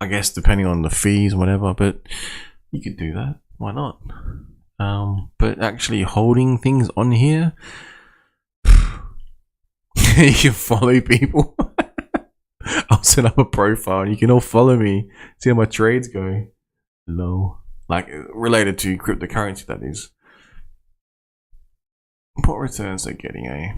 [SPEAKER 1] I guess depending on the fees and whatever, but you could do that. Why not? But actually holding things on here, you can follow people. I'll set up a profile and you can all follow me, see how my trades go. Low. Like related to cryptocurrency, that is. What returns they're getting, eh?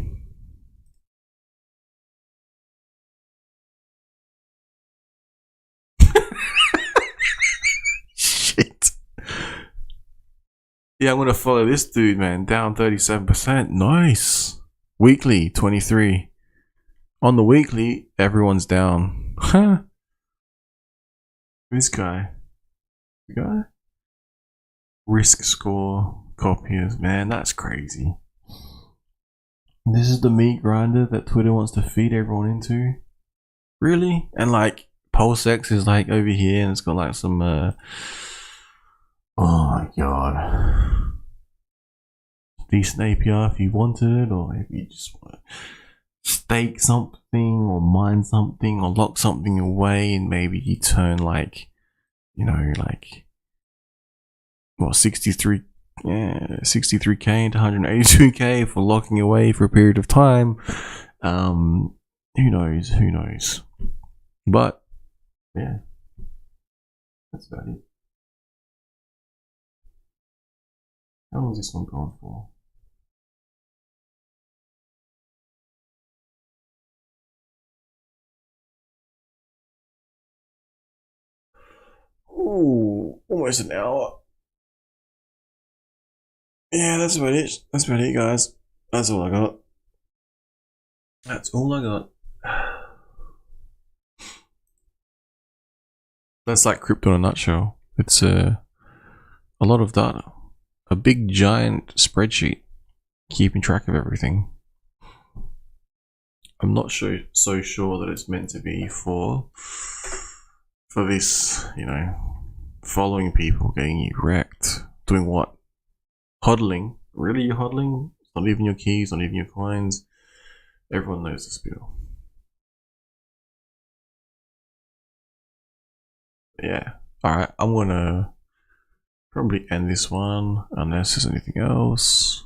[SPEAKER 1] Shit. Yeah, I'm gonna follow this dude, man. Down 37%. Nice. Weekly, 23. On the weekly, everyone's down. Huh? This guy. The guy? Risk score copiers. Man, that's crazy. This is the meat grinder that Twitter wants to feed everyone into. Really? And like PulseX is like over here and it's got like some oh my god. Decent APR if you wanted it, or if you just want to stake something or mine something or lock something away and maybe you turn like, like what 63k into 182k for locking away for a period of time. Who knows? But yeah, that's about it. How long is this one going for? Ooh, almost an hour. Yeah, that's about it. That's about it, guys. That's all I got. That's like crypto in a nutshell. It's a lot of data. A big giant spreadsheet keeping track of everything. I'm not so sure that it's meant to be for this, following people, getting you wrecked. Doing what? Hodling. Really, you're hodling? It's not even your keys, not even your coins. Everyone knows the spiel. Yeah. Alright, I'm gonna probably end this one unless there's anything else.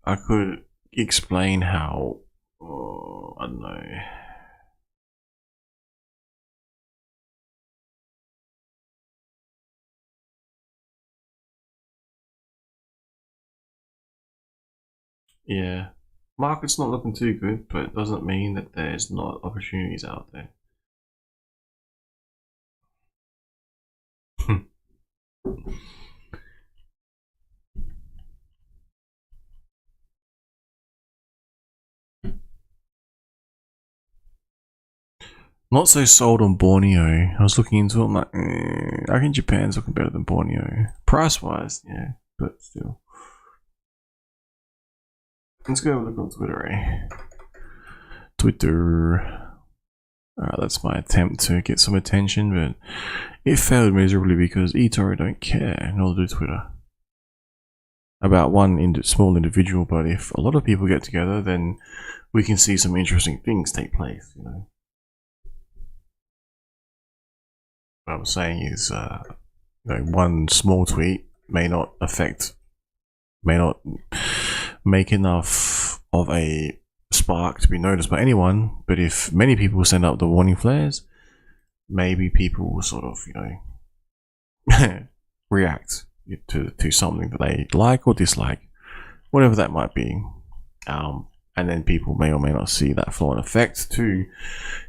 [SPEAKER 1] I could explain how, I don't know. Yeah, market's not looking too good, but it doesn't mean that there's not opportunities out there. Not so sold on Borneo. I was looking into it, I'm like, I think Japan's looking better than Borneo. Price-wise, yeah, but still. Let's go have a look on Twitter, eh? Twitter. Alright, that's my attempt to get some attention, but it failed miserably because Etoro don't care, nor do Twitter. About one small individual, but if a lot of people get together, then we can see some interesting things take place, what I'm saying is, one small tweet may not make enough of a spark to be noticed by anyone, but if many people send up the warning flares, maybe people will sort of, react to something that they like or dislike, whatever that might be. And then people may or may not see that flow and effect to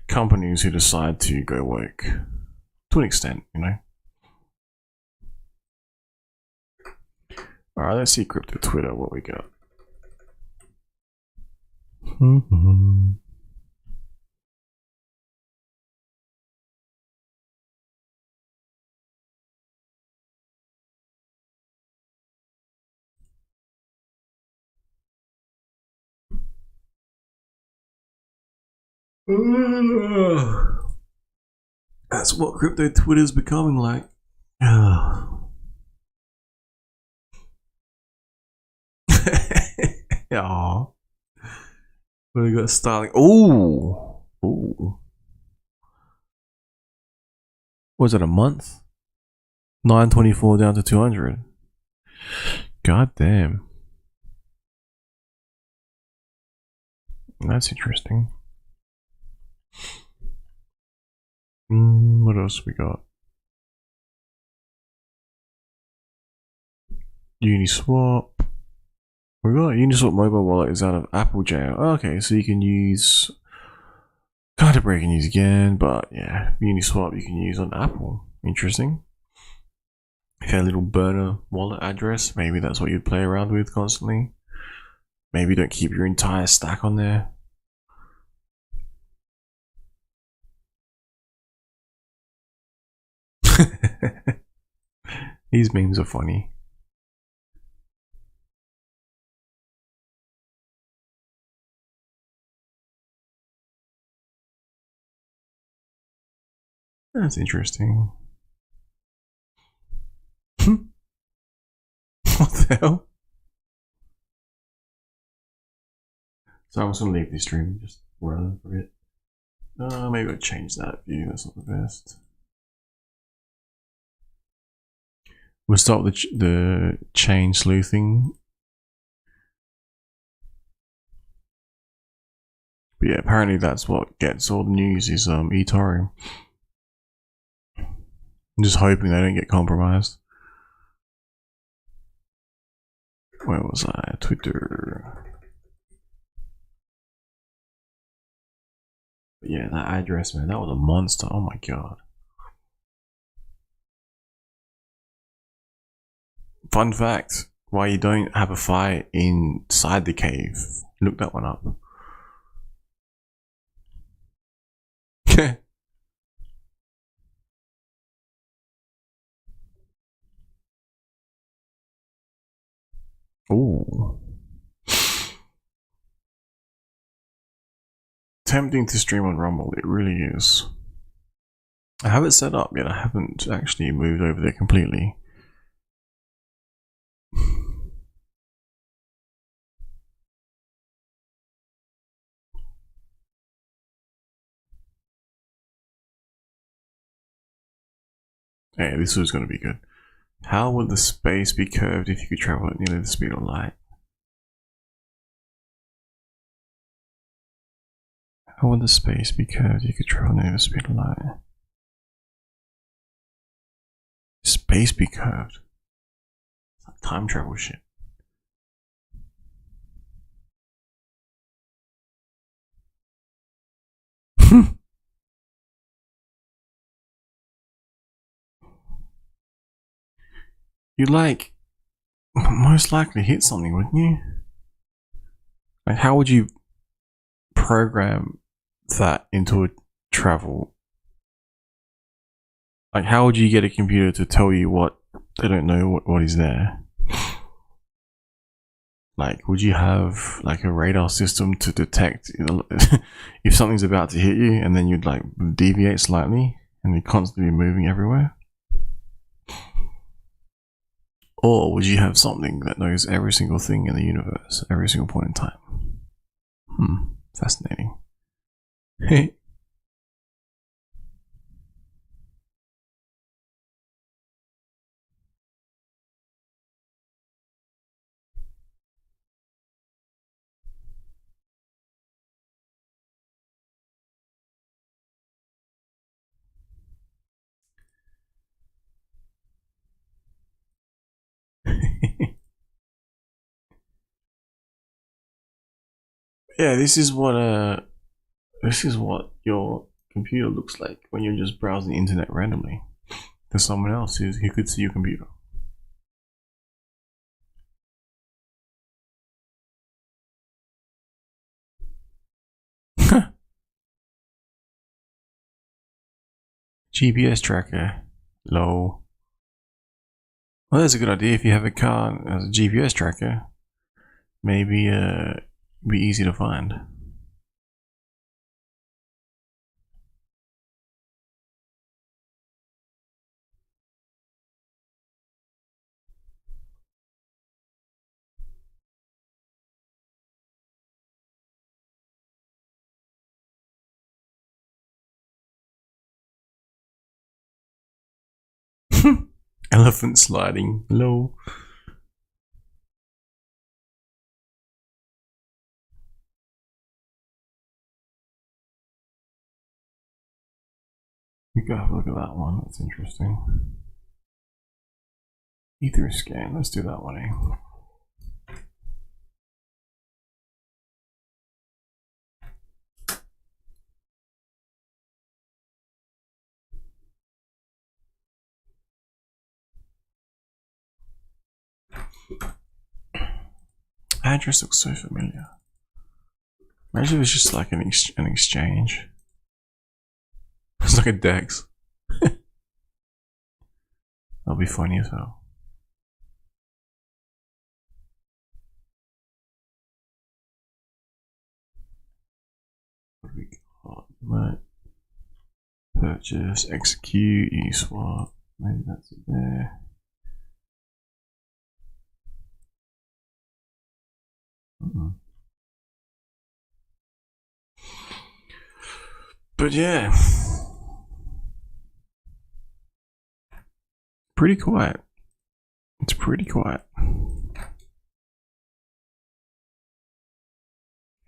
[SPEAKER 1] companies who decide to go woke to an extent, Alright, let's see crypto Twitter, what we got. That's what crypto Twitter is becoming like. Yeah. We got Starling. Ooh. Was it a month? 924 down to 200. God damn. That's interesting. What else we got? Uniswap. We got Uniswap mobile wallet is out of Apple jail. Okay, so you can use kind of breaking news again, but yeah, Uniswap you can use on Apple. Interesting. If you had a little burner wallet address, maybe that's what you'd play around with constantly. Maybe don't keep your entire stack on there. These memes are funny. That's interesting. What the hell? So I'm just gonna leave this stream and just run for it. Maybe I'll change that view, that's not the best. We'll start with the chain sleuthing. But yeah, apparently that's what gets all the news is Etoro. I'm just hoping they don't get compromised. Where was I? Twitter. But yeah, that address, man, that was a monster. Oh my god. Fun fact, why you don't have a fire inside the cave. Look that one up. Ooh. Tempting to stream on Rumble, it really is. I have it set up yet, I haven't actually moved over there completely. Hey, this was going to be good. How would the space be curved if you could travel at nearly the speed of light? How would the space be curved if you could travel near the speed of light? Space be curved? It's like time travel shit. You'd like most likely hit something, wouldn't you? Like, how would you program that into a travel? Like, how would you get a computer to tell you what they don't know what is there? Like, would you have like a radar system to detect if something's about to hit you, and then you'd like deviate slightly and you're constantly moving everywhere? Or would you have something that knows every single thing in the universe, every single point in time? Fascinating. Yeah, this is what your computer looks like when you're just browsing the internet randomly. There's someone else who could see your computer. GPS tracker. Low. Well, that's a good idea. If you have a car as a GPS tracker, maybe be easy to find. Elephant sliding. Low. You go have a look at that one. That's interesting. Ether scan. Let's do that one, eh? Address looks so familiar. Imagine it was just like an exchange. It's like a DEX. That'll be funny as hell. What do we got? Right. Purchase, execute, e-swap. Maybe that's it there. But yeah, pretty quiet. It's pretty quiet.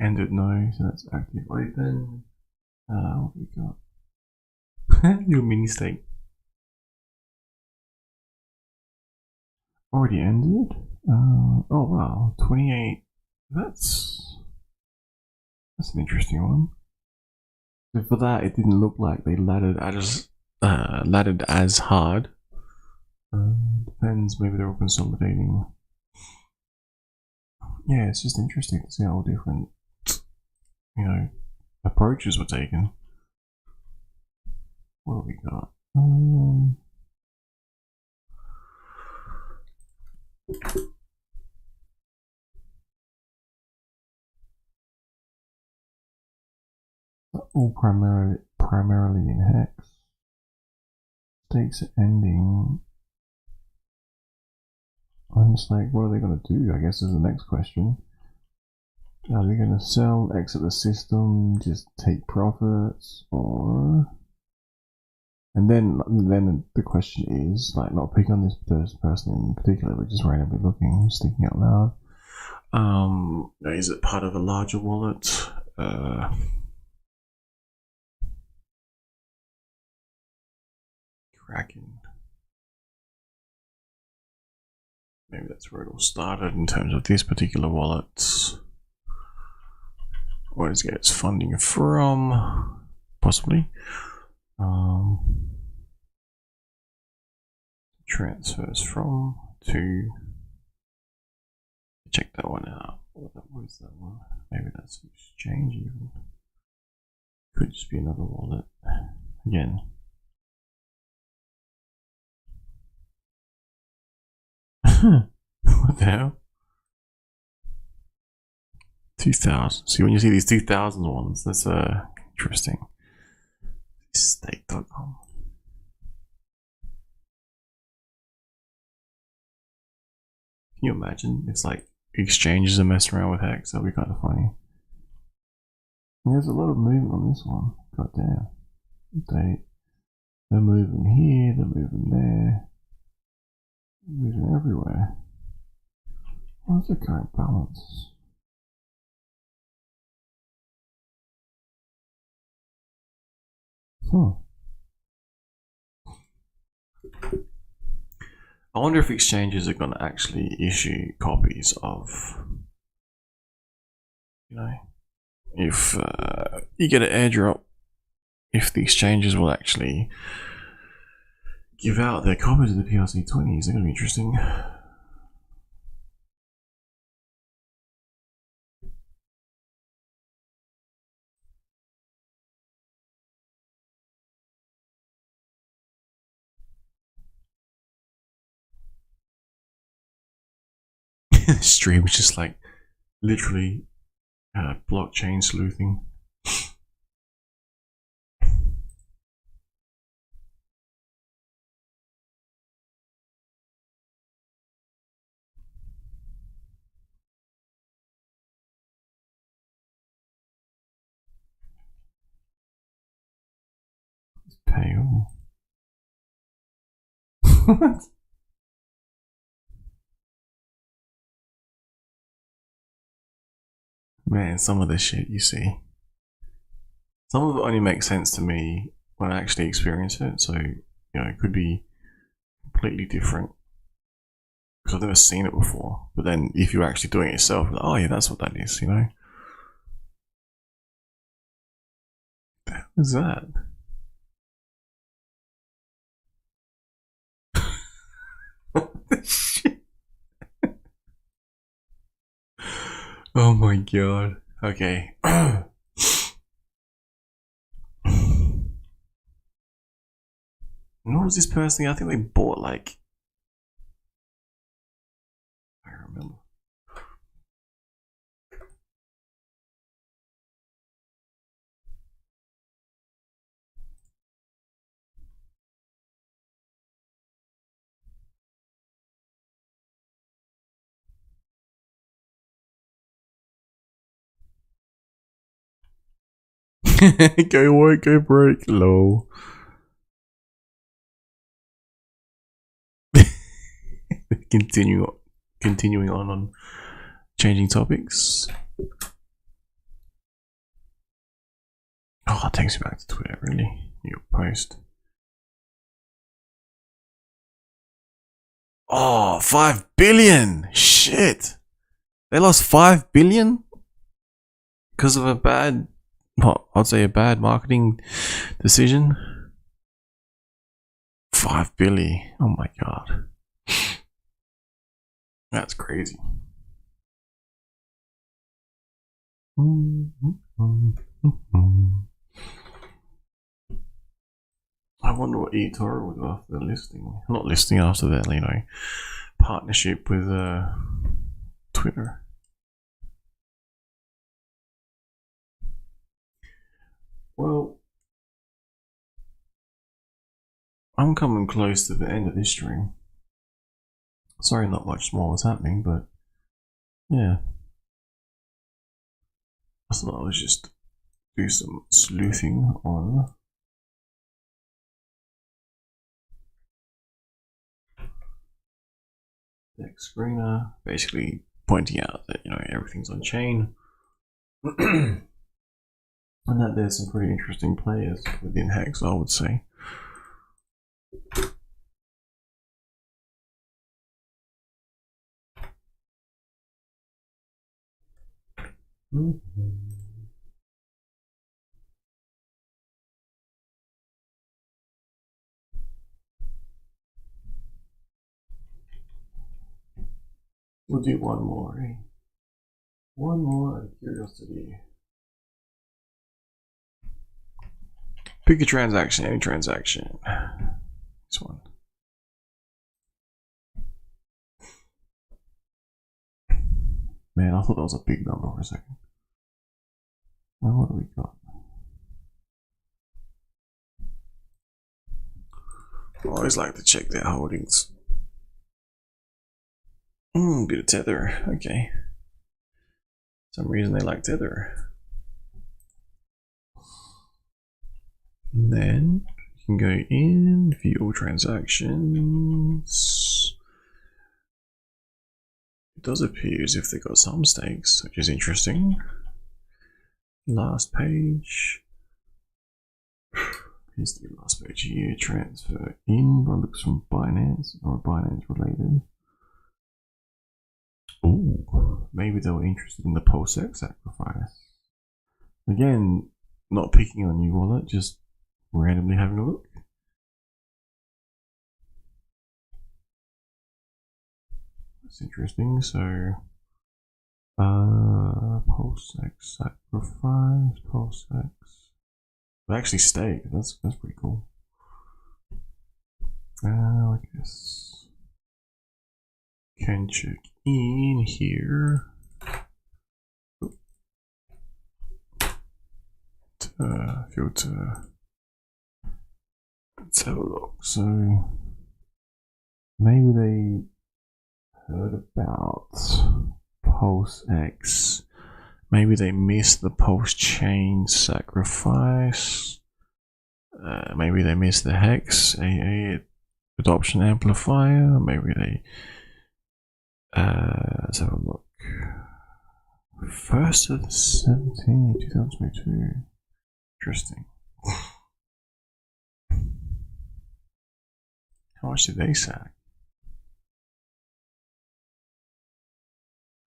[SPEAKER 1] Ended no, so that's active open. What we got? Little mini steak. Already ended? Oh wow, 28. That's an interesting one. So for that, it didn't look like they laddered as hard. Depends, maybe they're all consolidating. Yeah, it's just interesting to see how different, approaches were taken. What have we got? All primarily in hex. Stakes ending. I'm just like, what are they going to do? I guess is the next question. Are they going to sell, exit the system, just take profits, or? And then the question is, like, not picking on this person in particular, but just randomly looking, just thinking out loud. Is it part of a larger wallet? Kraken. Maybe that's where it all started in terms of this particular wallet. Where does it get its funding from? Possibly. Transfers from to. Check that one out. What is that one? Maybe that's an exchange even. Could just be another wallet. Again. What the hell? 2000. See, when you see these 2000 ones, that's interesting. Stake.com. Can you imagine? It's like exchanges are messing around with hex. That'd be kind of funny. There's a lot of movement on this one. God damn. They're moving here, they're moving there. They're moving everywhere. What's the current balance? I wonder if exchanges are going to actually issue copies of, if you get an airdrop, if the exchanges will actually give out their copies of the PRC-20s. They're going to be interesting. Stream is just like literally blockchain sleuthing. Pale. What? Man, some of the shit you see. Some of it only makes sense to me when I actually experience it, so, you know, it could be completely different. Because I've never seen it before. But then if you're actually doing it yourself, like, oh yeah, that's what that is, you know? What the hell is that? What the shit? Oh my god. Okay. What was this person? I think they bought like, I remember. Go work, go break, low. Continuing on changing topics. Oh, that takes me back to Twitter, really. Your post. Oh, 5 billion! Shit! They lost 5 billion? Because of a bad, what, I'd say a bad marketing decision. 5 billion. Oh my god. That's crazy. I wonder what Etoro would do after the listing. Not listing, after that, you know, partnership with Twitter. Well, I'm coming close to the end of this stream. Sorry, not much more was happening, but yeah. I thought I was just do some sleuthing on Dex Screener, basically pointing out that, you know, everything's on chain. And that there's some pretty interesting players within Hex, I would say. We'll do one more, eh? One more out of curiosity. Pick a transaction, any transaction. This one. Man, I thought that was a big number for a second. Well, what do we got? I always like to check their holdings. Bit of Tether, okay. For some reason they like Tether. And then you can go in, view all transactions. It does appear as if they got some stakes, which is interesting. Last page. Here's the last page here. Transfer in, but looks from Binance or Binance related. Ooh, maybe they were interested in the post-X sacrifice. Again, not picking on you, wallet, just randomly having a look. That's interesting. So, pulse X sacrifice, pulse X. They actually stay. That's pretty cool. I guess can check in here. Filter. Let's have a look. So maybe they heard about Pulse X. Maybe they missed the Pulse Chain Sacrifice. Maybe they missed the Hex AA Adoption Amplifier. Maybe they. Let's have a look. 1st of the 17th, 2022. Interesting. How much did they sack?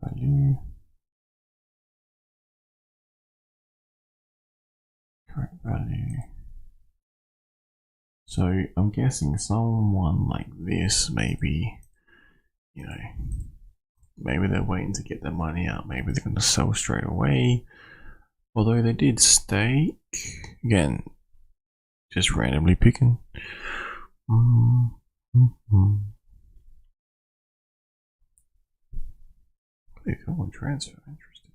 [SPEAKER 1] Value. Current value. So I'm guessing someone like this, maybe, you know, maybe they're waiting to get their money out. Maybe they're going to sell straight away. Although they did stake. Again, just randomly picking. They go on transfer. Interesting.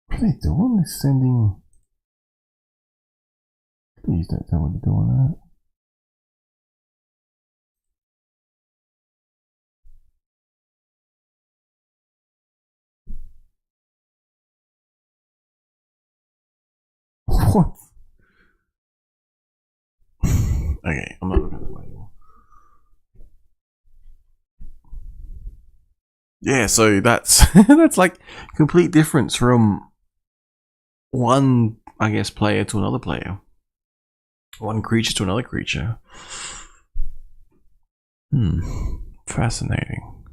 [SPEAKER 1] What are they doing? They're sending. Please don't tell me they're doing that. What? Okay, I'm not looking at the label. Yeah, so that's that's like complete difference from one, I guess, player to another player. One creature to another creature. Fascinating.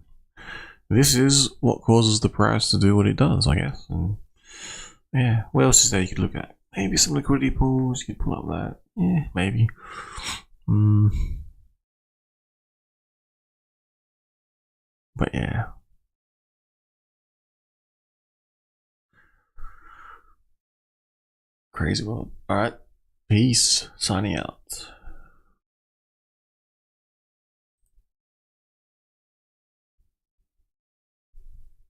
[SPEAKER 1] This is what causes the price to do what it does, I guess. And yeah, what else is there you could look at? Maybe some liquidity pools, you could pull up that. Yeah, maybe. But yeah. Crazy world. Alright. Peace. Signing out.